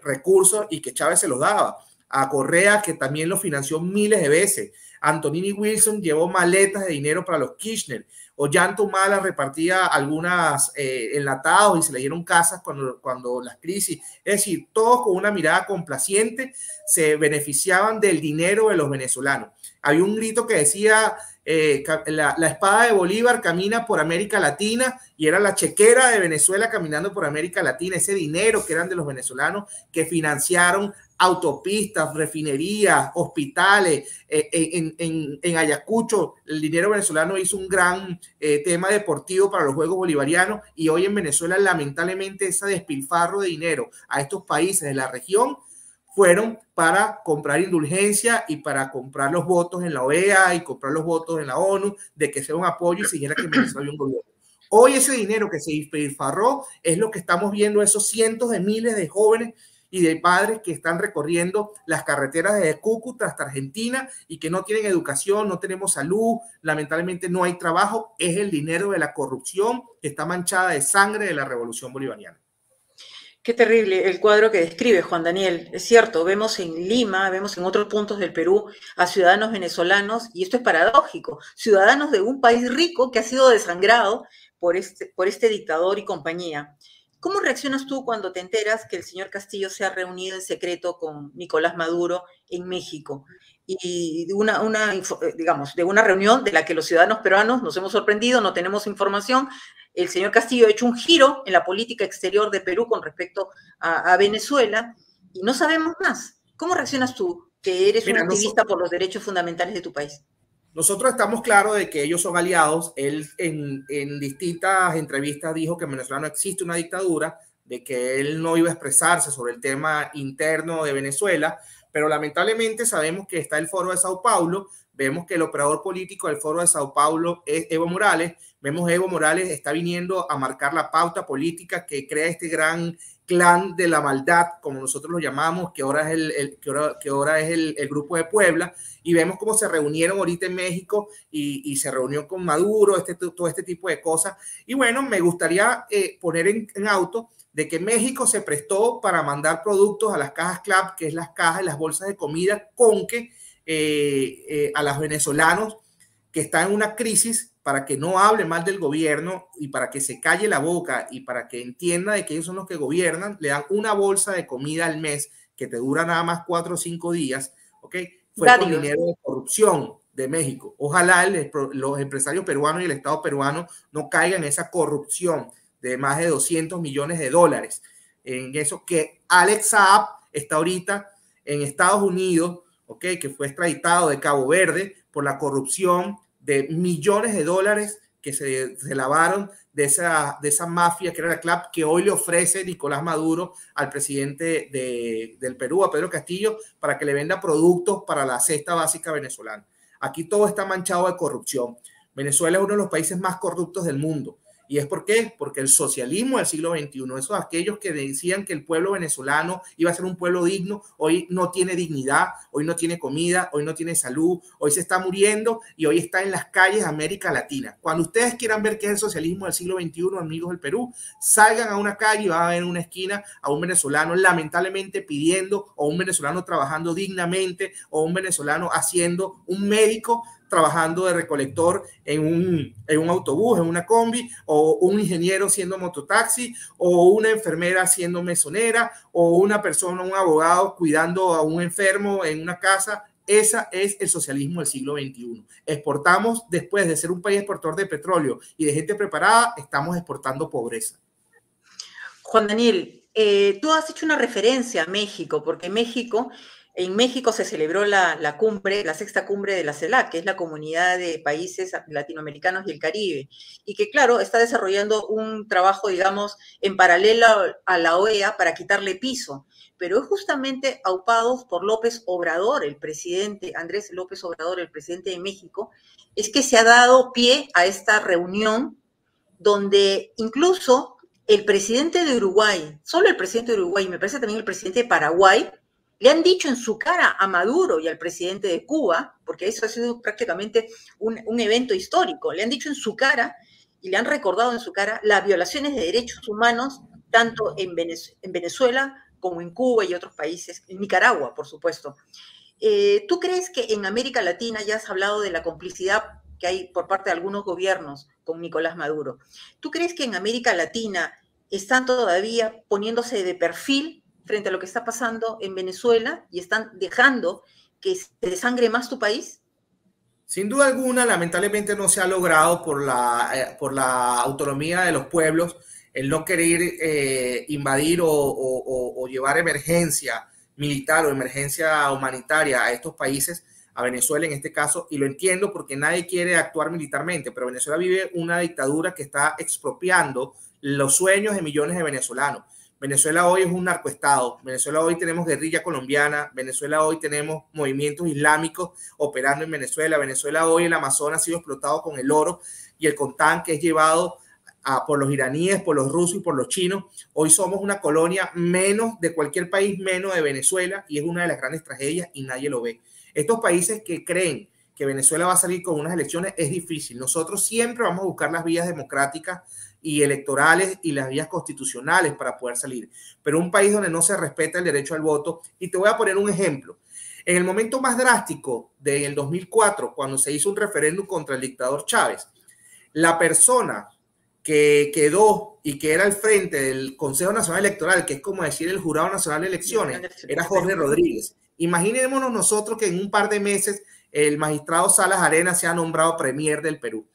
[SPEAKER 4] recursos y que Chávez se los daba. A Correa, que también lo financió miles de veces. Antonini Wilson llevó maletas de dinero para los Kirchner. Ollanta Humala repartía algunas enlatados y se le dieron casas cuando las crisis. Es decir, todos con una mirada complaciente se beneficiaban del dinero de los venezolanos. Había un grito que decía: la espada de Bolívar camina por América Latina, y era la chequera de Venezuela caminando por América Latina. Ese dinero que eran de los venezolanos, que financiaron autopistas, refinerías, hospitales. En Ayacucho el dinero venezolano hizo un gran tema deportivo para los Juegos Bolivarianos, y hoy en Venezuela lamentablemente ese despilfarro de dinero a estos países de la región fueron para comprar indulgencia y para comprar los votos en la OEA y comprar los votos en la ONU, de que sea un apoyo y siguiera que en Venezuela había un gobierno. Hoy ese dinero que se despilfarró es lo que estamos viendo, esos cientos de miles de jóvenes y de padres que están recorriendo las carreteras desde Cúcuta hasta Argentina y que no tienen educación, no tenemos salud, lamentablemente no hay trabajo. Es el dinero de la corrupción que está manchada de sangre de la revolución bolivariana.
[SPEAKER 1] Qué terrible el cuadro que describe, Juan Daniel. Es cierto, vemos en Lima, vemos en otros puntos del Perú a ciudadanos venezolanos, y esto es paradójico, ciudadanos de un país rico que ha sido desangrado por este dictador y compañía. ¿Cómo reaccionas tú cuando te enteras que el señor Castillo se ha reunido en secreto con Nicolás Maduro en México? Y de una reunión de la que los ciudadanos peruanos nos hemos sorprendido, no tenemos información. El señor Castillo ha hecho un giro en la política exterior de Perú con respecto a Venezuela, y no sabemos más. ¿Cómo reaccionas tú, que eres un activista por los derechos fundamentales de tu país?
[SPEAKER 4] Nosotros estamos claros de que ellos son aliados. Él en distintas entrevistas dijo que en Venezuela no existe una dictadura, de que él no iba a expresarse sobre el tema interno de Venezuela, pero lamentablemente sabemos que está el Foro de Sao Paulo. Vemos que el operador político del Foro de Sao Paulo es Evo Morales. Vemos que Evo Morales está viniendo a marcar la pauta política que crea este gran clan de la maldad, como nosotros lo llamamos, que ahora es el Grupo de Puebla. Y vemos cómo se reunieron ahorita en México y se reunió con Maduro, todo este tipo de cosas. Y bueno, me gustaría poner en auto de que México se prestó para mandar productos a las cajas CLAP, que es las cajas y las bolsas de comida, con que a los venezolanos que están en una crisis, para que no hable mal del gobierno y para que se calle la boca y para que entienda de que ellos son los que gobiernan, le dan una bolsa de comida al mes que te dura nada más 4 o 5 días, ¿ok? Fue con dinero de corrupción de México. Ojalá los empresarios peruanos y el Estado peruano no caigan en esa corrupción de más de 200 millones de dólares. En eso que Alex Saab está ahorita en Estados Unidos, ¿ok? Que fue extraditado de Cabo Verde por la corrupción de millones de dólares que se lavaron de esa mafia que era la CLAP, que hoy le ofrece Nicolás Maduro al presidente del Perú, a Pedro Castillo, para que le venda productos para la cesta básica venezolana. Aquí todo está manchado de corrupción. Venezuela es uno de los países más corruptos del mundo. ¿Y es por qué? Porque el socialismo del siglo XXI, esos aquellos que decían que el pueblo venezolano iba a ser un pueblo digno, hoy no tiene dignidad, hoy no tiene comida, hoy no tiene salud, hoy se está muriendo y hoy está en las calles de América Latina. Cuando ustedes quieran ver qué es el socialismo del siglo XXI, amigos del Perú, salgan a una calle y van a ver en una esquina a un venezolano lamentablemente pidiendo, o un venezolano trabajando dignamente, o un venezolano haciendo, un médico trabajando de recolector en un autobús, en una combi, o un ingeniero siendo mototaxi, o una enfermera siendo mesonera, o una persona, un abogado cuidando a un enfermo en una casa. Ese es el socialismo del siglo XXI. Exportamos, después de ser un país exportador de petróleo y de gente preparada, estamos exportando pobreza.
[SPEAKER 1] Juan Daniel, Tú has hecho una referencia a México, porque en México se celebró la cumbre, la sexta cumbre de la CELAC, que es la Comunidad de Países Latinoamericanos y el Caribe, y que, claro, está desarrollando un trabajo, digamos, en paralelo a la OEA para quitarle piso, pero es justamente aupados por López Obrador, el presidente, Andrés López Obrador, el presidente de México, es que se ha dado pie a esta reunión donde incluso el presidente de Uruguay, solo el presidente de Uruguay, me parece también el presidente de Paraguay, le han dicho en su cara a Maduro y al presidente de Cuba, porque eso ha sido prácticamente un evento histórico, le han dicho en su cara y le han recordado en su cara las violaciones de derechos humanos, tanto en Venezuela como en Cuba y otros países, en Nicaragua, por supuesto. ¿Tú crees que en América Latina, ya has hablado de la complicidad que hay por parte de algunos gobiernos con Nicolás Maduro, ¿tú crees que en América Latina están todavía poniéndose de perfil frente a lo que está pasando en Venezuela y están dejando que se desangre más tu país?
[SPEAKER 4] Sin duda alguna, lamentablemente no se ha logrado por la autonomía de los pueblos el no querer invadir o llevar emergencia militar o emergencia humanitaria a estos países, a Venezuela en este caso, y lo entiendo porque nadie quiere actuar militarmente, pero Venezuela vive una dictadura que está expropiando los sueños de millones de venezolanos. Venezuela hoy es un narcoestado, Venezuela hoy tenemos guerrilla colombiana, Venezuela hoy tenemos movimientos islámicos operando en Venezuela, Venezuela hoy el Amazonas ha sido explotado con el oro y el coltán que es llevado por los iraníes, por los rusos y por los chinos. Hoy somos una colonia menos de cualquier país, menos de Venezuela, y es una de las grandes tragedias y nadie lo ve. Estos países que creen que Venezuela va a salir con unas elecciones es difícil. Nosotros siempre vamos a buscar las vías democráticas y electorales y las vías constitucionales para poder salir. Pero un país donde no se respeta el derecho al voto, y te voy a poner un ejemplo. En el momento más drástico del 2004, cuando se hizo un referéndum contra el dictador Chávez, la persona que quedó y que era al frente del Consejo Nacional Electoral, que es como decir el Jurado Nacional de Elecciones, era Jorge Rodríguez. Imaginémonos nosotros que en un par de meses el magistrado Salas Arenas sea nombrado premier del Perú.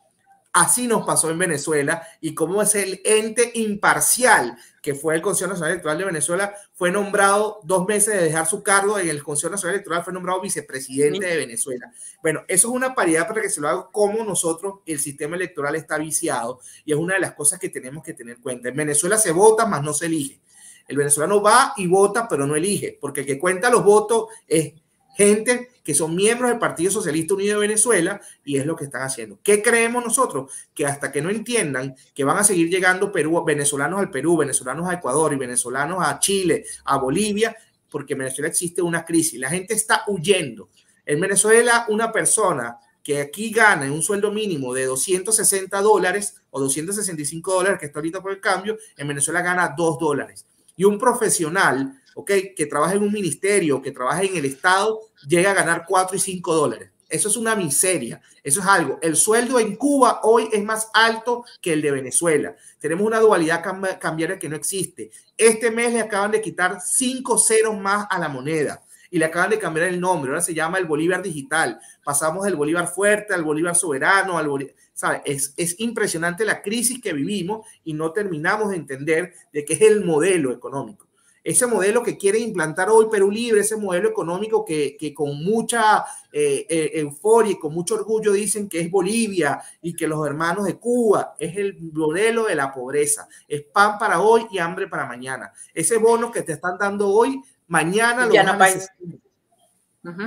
[SPEAKER 4] Así nos pasó en Venezuela, y como es el ente imparcial que fue el Consejo Nacional Electoral de Venezuela, fue nombrado 2 meses de dejar su cargo en el Consejo Nacional Electoral, fue nombrado vicepresidente de Venezuela. Bueno, eso es una paridad para que se lo haga, como nosotros, el sistema electoral está viciado, y es una de las cosas que tenemos que tener en cuenta. En Venezuela se vota, más no se elige. El venezolano va y vota, pero no elige, porque el que cuenta los votos es gente que son miembros del Partido Socialista Unido de Venezuela, y es lo que están haciendo. ¿Qué creemos nosotros? Que hasta que no entiendan que van a seguir llegando venezolanos al Perú, venezolanos a Ecuador y venezolanos a Chile, a Bolivia, porque en Venezuela existe una crisis. La gente está huyendo. En Venezuela, una persona que aquí gana un sueldo mínimo de $260 o $265, que está ahorita por el cambio, en Venezuela gana $2. Y un profesional, que trabaja en un ministerio, que trabaja en el Estado, llega a ganar $4 y $5. Eso es una miseria. Eso es algo. El sueldo en Cuba hoy es más alto que el de Venezuela. Tenemos una dualidad cambiaria que no existe. Este mes le acaban de quitar 5 ceros más a la moneda y le acaban de cambiar el nombre. Ahora se llama el Bolívar Digital. Pasamos del Bolívar fuerte al Bolívar soberano, al Bolívar... ¿Sabe? Es impresionante la crisis que vivimos y no terminamos de entender de qué es el modelo económico. Ese modelo que quiere implantar hoy Perú Libre, ese modelo económico que con mucha euforia y con mucho orgullo dicen que es Bolivia y que los hermanos de Cuba, es el modelo de la pobreza. Es pan para hoy y hambre para mañana. Ese bono que te están dando hoy, mañana lo van a necesitar.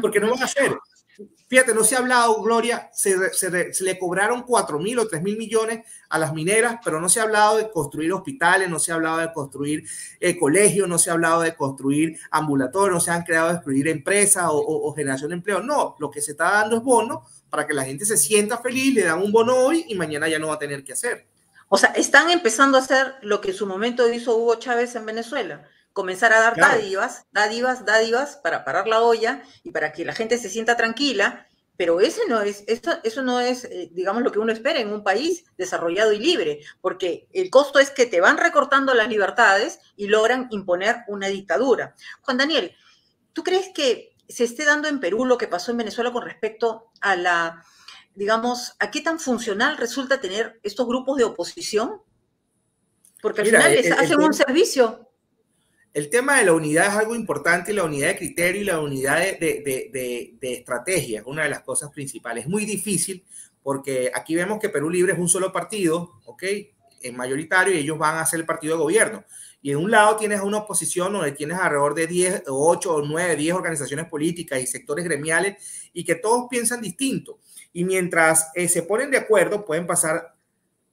[SPEAKER 4] Porque no van a hacer. Fíjate, no se ha hablado, Gloria, se le cobraron 4.000 o 3.000 millones a las mineras, pero no se ha hablado de construir hospitales, no se ha hablado de construir colegios, no se ha hablado de construir ambulatorios, no se han creado de construir empresas o generación de empleo. No, lo que se está dando es bono para que la gente se sienta feliz, le dan un bono hoy y mañana ya no va a tener que hacer.
[SPEAKER 1] O sea, están empezando a hacer lo que en su momento hizo Hugo Chávez en Venezuela. Comenzar a dar dádivas para parar la olla y para que la gente se sienta tranquila, pero eso no es, digamos, lo que uno espera en un país desarrollado y libre, porque el costo es que te van recortando las libertades y logran imponer una dictadura. Juan Daniel, ¿tú crees que se esté dando en Perú lo que pasó en Venezuela con respecto a digamos, a qué tan funcional resulta tener estos grupos de oposición? Porque al final les hacen un servicio.
[SPEAKER 4] el tema de la unidad es algo importante, y la unidad de criterio y la unidad de estrategia es una de las cosas principales. Es muy difícil porque aquí vemos que Perú Libre es un solo partido, ¿ok? Mayoritario, y ellos van a ser el partido de gobierno. Y en un lado tienes una oposición donde tienes alrededor de 10, 8, 9, 10 organizaciones políticas y sectores gremiales, y que todos piensan distinto. Y mientras se ponen de acuerdo, pueden pasar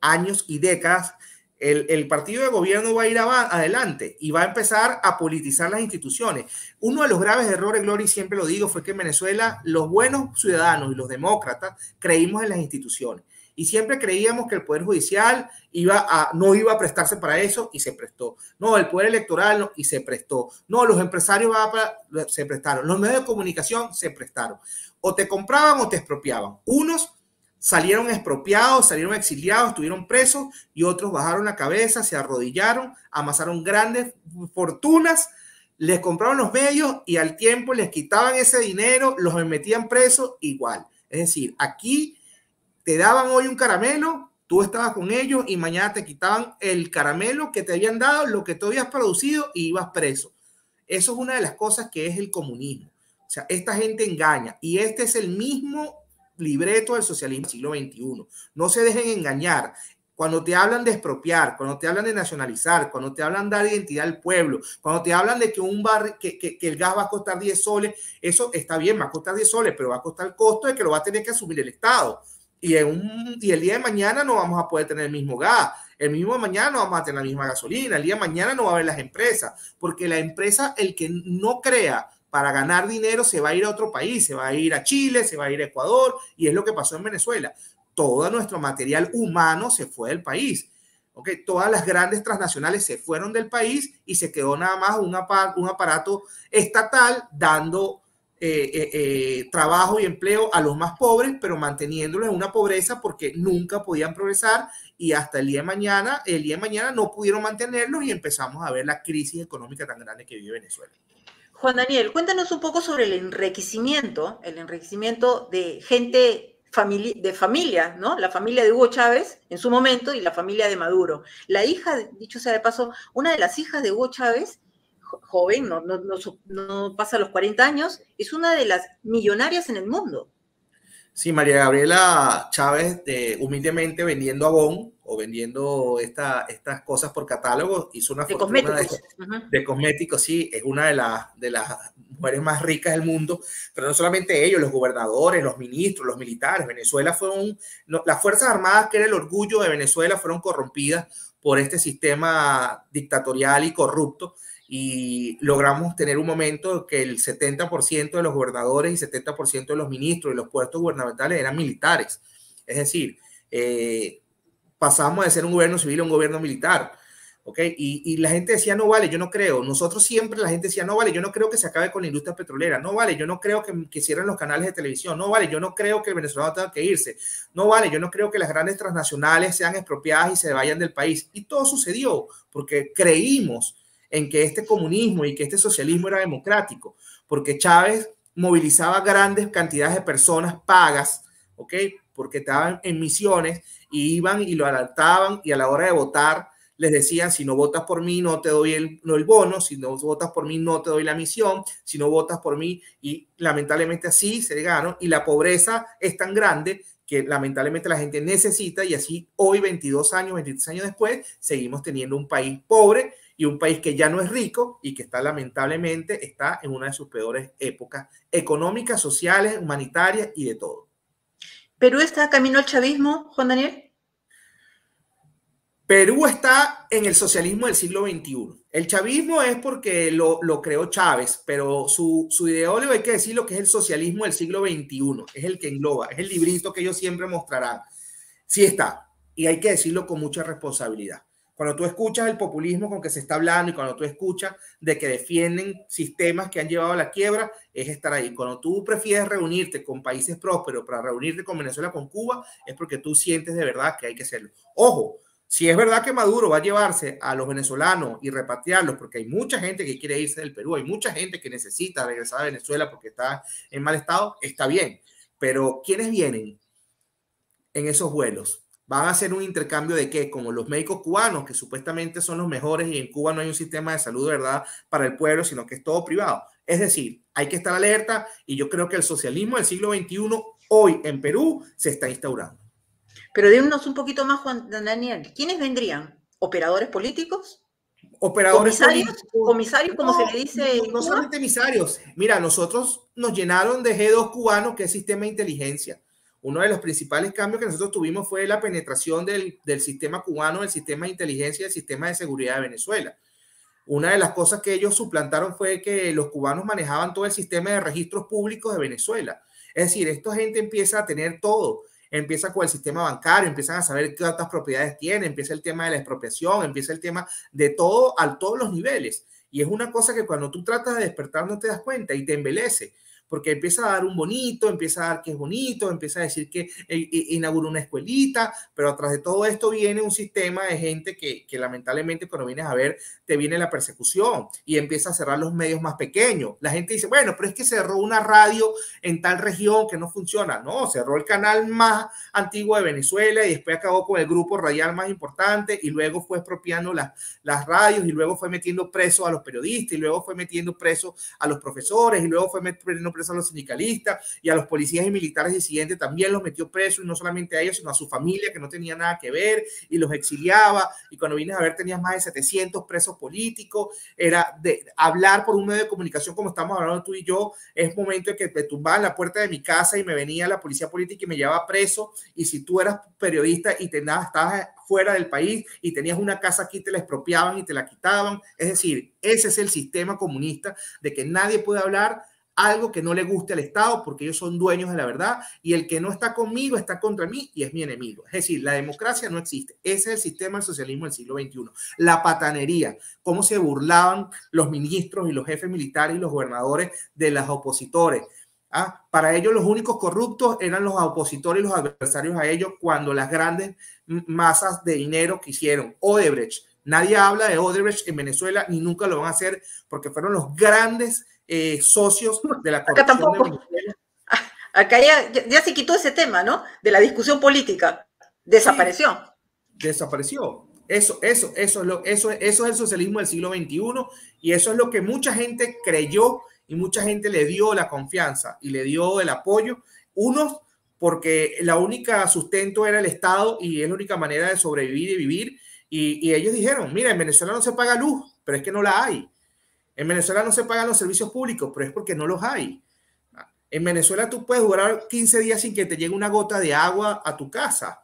[SPEAKER 4] años y décadas, el partido de gobierno va a ir adelante y va a empezar a politizar las instituciones. Uno de los graves errores, Gloria, y siempre lo digo, fue que en Venezuela los buenos ciudadanos y los demócratas creímos en las instituciones. Y siempre creíamos que el Poder Judicial no iba a prestarse para eso, y se prestó. No, el Poder Electoral no, y se prestó. No, los empresarios se prestaron. Los medios de comunicación se prestaron. O te compraban o te expropiaban. Unos salieron expropiados, salieron exiliados, estuvieron presos, y otros bajaron la cabeza, se arrodillaron, amasaron grandes fortunas, les compraron los medios y al tiempo les quitaban ese dinero, los metían presos igual. Es decir, aquí te daban hoy un caramelo, tú estabas con ellos y mañana te quitaban el caramelo que te habían dado, lo que tú habías producido, y ibas preso. Eso es una de las cosas que es el comunismo. O sea, esta gente engaña, y este es el mismo libreto del socialismo del siglo XXI. No se dejen engañar. Cuando te hablan de expropiar, cuando te hablan de nacionalizar, cuando te hablan de dar identidad al pueblo, cuando te hablan de que que el gas va a costar 10 soles, eso está bien, va a costar 10 soles, pero va a costar el costo de que lo va a tener que asumir el Estado. Y el día de mañana no vamos a poder tener el mismo gas, el mismo mañana no vamos a tener la misma gasolina, el día de mañana no va a haber las empresas, porque la empresa, el que no crea para ganar dinero, se va a ir a otro país, se va a ir a Chile, se va a ir a Ecuador, y es lo que pasó en Venezuela. Todo nuestro material humano se fue del país. ¿Okay? Todas las grandes transnacionales se fueron del país y se quedó nada más un aparato estatal dando trabajo y empleo a los más pobres, pero manteniéndolos en una pobreza porque nunca podían progresar, y hasta el día de mañana no pudieron mantenerlos, y empezamos a ver la crisis económica tan grande que vive Venezuela.
[SPEAKER 1] Juan Daniel, cuéntanos un poco sobre el enriquecimiento de gente de familia, ¿no? La familia de Hugo Chávez en su momento y la familia de Maduro. La hija, dicho sea de paso, una de las hijas de Hugo Chávez, joven, no pasa los 40 años, es una de las millonarias en el mundo.
[SPEAKER 4] Sí, María Gabriela Chávez, humildemente vendiendo Avon o vendiendo estas cosas por catálogo, hizo una fortuna de cosméticos. Sí, es una de las mujeres más ricas del mundo, pero no solamente ellos, los gobernadores, los ministros, los militares. Venezuela las Fuerzas Armadas, que era el orgullo de Venezuela, fueron corrompidas por este sistema dictatorial y corrupto, y logramos tener un momento que el 70% de los gobernadores y 70% de los ministros y los puestos gubernamentales eran militares. Es decir, pasamos de ser un gobierno civil a un gobierno militar. ¿Okay? Y la gente decía, no vale, yo no creo. Nosotros siempre la gente decía, no vale, yo no creo que se acabe con la industria petrolera. No vale, yo no creo que cierren los canales de televisión. No vale, yo no creo que el venezolano tenga que irse. No vale, yo no creo que las grandes transnacionales sean expropiadas y se vayan del país. Y todo sucedió porque creímos en que este comunismo y que este socialismo era democrático, porque Chávez movilizaba grandes cantidades de personas pagas, ¿ok? Porque estaban en misiones y iban y lo alertaban, y a la hora de votar les decían, si no votas por mí no te doy el bono, si no votas por mí no te doy la misión, si no votas por mí, y lamentablemente así se ganó, y la pobreza es tan grande que lamentablemente la gente necesita, y así hoy, 23 años después, seguimos teniendo un país pobre y un país que ya no es rico y que lamentablemente está en una de sus peores épocas económicas, sociales, humanitarias y de todo.
[SPEAKER 1] ¿Perú está camino al chavismo, Juan Daniel?
[SPEAKER 4] Perú está en el socialismo del siglo XXI. El chavismo es porque lo creó Chávez, pero su ideólogo, hay que decir lo que es el socialismo del siglo XXI, es el que engloba, es el librito que ellos siempre mostrarán. Sí está, y hay que decirlo con mucha responsabilidad. Cuando tú escuchas el populismo con que se está hablando, y cuando tú escuchas de que defienden sistemas que han llevado a la quiebra, es estar ahí. Cuando tú prefieres reunirte con países prósperos para reunirte con Venezuela, con Cuba, es porque tú sientes de verdad que hay que hacerlo. Ojo, si es verdad que Maduro va a llevarse a los venezolanos y repatriarlos, porque hay mucha gente que quiere irse del Perú, hay mucha gente que necesita regresar a Venezuela porque está en mal estado, está bien. Pero ¿quiénes vienen en esos vuelos? ¿Van a hacer un intercambio de qué? Como los médicos cubanos, que supuestamente son los mejores y en Cuba no hay un sistema de salud de verdad para el pueblo, sino que es todo privado. Es decir, hay que estar alerta y yo creo que el socialismo del siglo XXI hoy en Perú se está instaurando.
[SPEAKER 1] Pero dinos un poquito más, Juan Daniel, ¿quiénes vendrían? ¿Operadores políticos?
[SPEAKER 4] Operadores
[SPEAKER 1] ¿Comisarios?
[SPEAKER 4] políticos.
[SPEAKER 1] ¿Comisarios, como se le dice?
[SPEAKER 4] No solamente emisarios. Mira, nosotros nos llenaron de G2 cubanos, que es sistema de inteligencia. Uno de los principales cambios que nosotros tuvimos fue la penetración del sistema cubano, del sistema de inteligencia y del sistema de seguridad de Venezuela. Una de las cosas que ellos suplantaron fue que los cubanos manejaban todo el sistema de registros públicos de Venezuela. Es decir, esta gente empieza a tener todo. Empieza con el sistema bancario, empiezan a saber cuántas propiedades tiene, empieza el tema de la expropiación, empieza el tema de todo a todos los niveles. Y es una cosa que cuando tú tratas de despertar no te das cuenta y te embelece, porque empieza a dar un bonito, empieza a dar que es bonito, empieza a decir que inaugura una escuelita, pero atrás de todo esto viene un sistema de gente que lamentablemente cuando vienes a ver te viene la persecución y empieza a cerrar los medios más pequeños. La gente dice, bueno, pero es que cerró una radio en tal región que no funciona. No, cerró el canal más antiguo de Venezuela y después acabó con el grupo radial más importante y luego fue expropiando las radios y luego fue metiendo presos a los periodistas y luego fue metiendo presos a los profesores y luego fue metiendo presos a los sindicalistas y a los policías y militares disidentes también los metió presos, y no solamente a ellos, sino a su familia que no tenía nada que ver y los exiliaba, y cuando vienes a ver tenías más de 700 presos políticos. Era de hablar por un medio de comunicación como estamos hablando tú y yo, es momento de que me tumbaban la puerta de mi casa y me venía la policía política y me llevaba preso, y si tú eras periodista y estabas fuera del país y tenías una casa aquí, te la expropiaban y te la quitaban. Es decir, ese es el sistema comunista de que nadie puede hablar algo que no le guste al Estado porque ellos son dueños de la verdad y el que no está conmigo está contra mí y es mi enemigo. Es decir, la democracia no existe. Ese es el sistema del socialismo del siglo XXI. La patanería, cómo se burlaban los ministros y los jefes militares y los gobernadores de los opositores. Para ellos los únicos corruptos eran los opositores y los adversarios a ellos cuando las grandes masas de dinero que hicieron. Odebrecht. Nadie habla de Odebrecht en Venezuela ni nunca lo van a hacer porque fueron los grandes socios de la corrupción de Venezuela.
[SPEAKER 1] Acá ya se quitó ese tema, ¿no? De la discusión política. Desapareció.
[SPEAKER 4] Sí, desapareció. Eso es el socialismo del siglo XXI y eso es lo que mucha gente creyó y mucha gente le dio la confianza y le dio el apoyo. Unos porque la única sustento era el Estado y es la única manera de sobrevivir y vivir. Y ellos dijeron, mira, en Venezuela no se paga luz, pero es que no la hay. En Venezuela no se pagan los servicios públicos, pero es porque no los hay. En Venezuela tú puedes durar 15 días sin que te llegue una gota de agua a tu casa.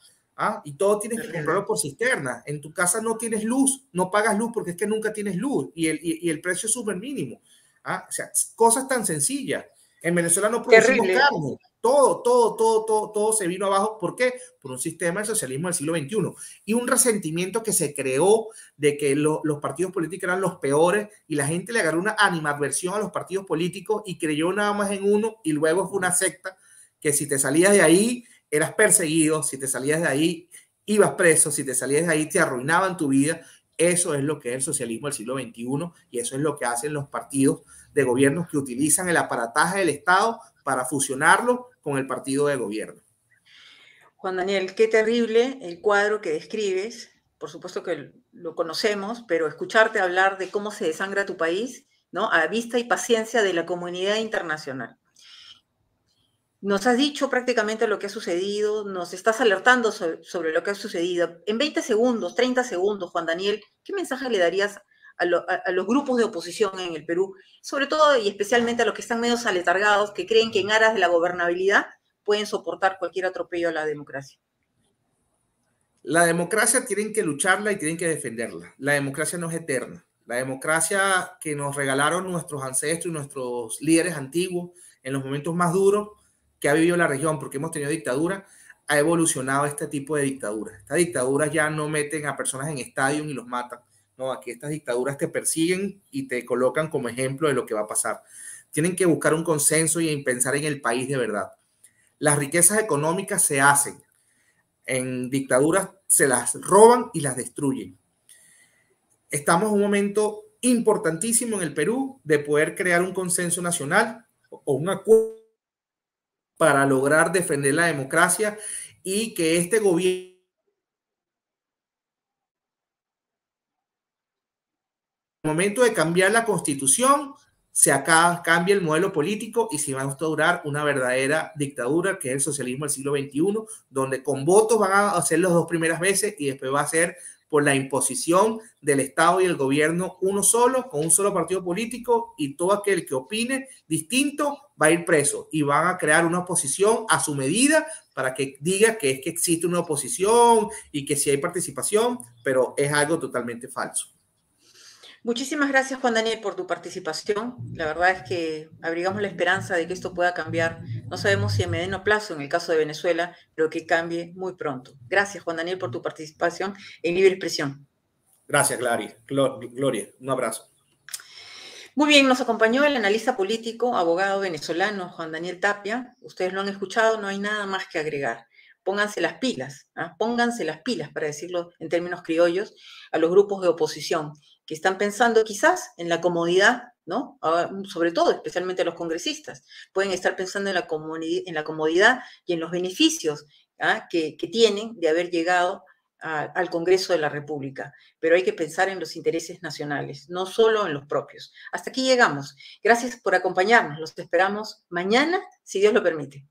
[SPEAKER 4] Y todo tienes que comprarlo por cisterna. En tu casa no tienes luz, no pagas luz porque es que nunca tienes luz y el precio es súper mínimo. O sea, cosas tan sencillas. En Venezuela no producimos carne. Todo se vino abajo. ¿Por qué? Por un sistema de socialismo del siglo XXI y un resentimiento que se creó de que los partidos políticos eran los peores y la gente le agarró una animadversión a los partidos políticos y creyó nada más en uno y luego fue una secta que si te salías de ahí eras perseguido, si te salías de ahí ibas preso, si te salías de ahí te arruinaban tu vida. Eso es lo que es el socialismo del siglo XXI y eso es lo que hacen los partidos de gobierno que utilizan el aparataje del Estado para fusionarlo con el partido de gobierno.
[SPEAKER 1] Juan Daniel, qué terrible el cuadro que describes. Por supuesto que lo conocemos, pero escucharte hablar de cómo se desangra tu país, ¿no? A vista y paciencia de la comunidad internacional. Nos has dicho prácticamente lo que ha sucedido, nos estás alertando sobre lo que ha sucedido. En 20 segundos, 30 segundos, Juan Daniel, ¿qué mensaje le darías a los grupos de oposición en el Perú? Sobre todo y especialmente a los que están medio aletargados, que creen que en aras de la gobernabilidad pueden soportar cualquier atropello a la democracia.
[SPEAKER 4] La democracia tienen que lucharla y tienen que defenderla. La democracia no es eterna. La democracia que nos regalaron nuestros ancestros y nuestros líderes antiguos en los momentos más duros que ha vivido la región, porque hemos tenido dictadura, ha evolucionado este tipo de dictaduras. Estas dictaduras ya no meten a personas en estadios y los matan. No, aquí estas dictaduras te persiguen y te colocan como ejemplo de lo que va a pasar. Tienen que buscar un consenso y pensar en el país de verdad. Las riquezas económicas se hacen. En dictaduras se las roban y las destruyen. Estamos en un momento importantísimo en el Perú de poder crear un consenso nacional o un acuerdo para lograr defender la democracia y que este gobierno momento de cambiar la constitución, cambia el modelo político y se va a instaurar una verdadera dictadura, que es el socialismo del siglo XXI, donde con votos van a hacer las 2 primeras veces y después va a ser por la imposición del Estado y el gobierno uno solo, con un solo partido político, y todo aquel que opine distinto va a ir preso, y van a crear una oposición a su medida para que diga que es que existe una oposición y que sí hay participación, pero es algo totalmente falso.
[SPEAKER 1] Muchísimas gracias, Juan Daniel, por tu participación. La verdad es que abrigamos la esperanza de que esto pueda cambiar. No sabemos si a mediano plazo, en el caso de Venezuela, pero que cambie muy pronto. Gracias, Juan Daniel, por tu participación en Libre Expresión.
[SPEAKER 4] Gracias, Gloria. Un abrazo.
[SPEAKER 1] Muy bien, nos acompañó el analista político, abogado venezolano Juan Daniel Tapia. Ustedes lo han escuchado, no hay nada más que agregar. Pónganse las pilas, pónganse las pilas, para decirlo en términos criollos, a los grupos de oposición que están pensando quizás en la comodidad, ¿no? Sobre todo, especialmente a los congresistas. Pueden estar pensando en la comodidad y en los beneficios que tienen de haber llegado al Congreso de la República, pero hay que pensar en los intereses nacionales, no solo en los propios. Hasta aquí llegamos. Gracias por acompañarnos. Los esperamos mañana, si Dios lo permite.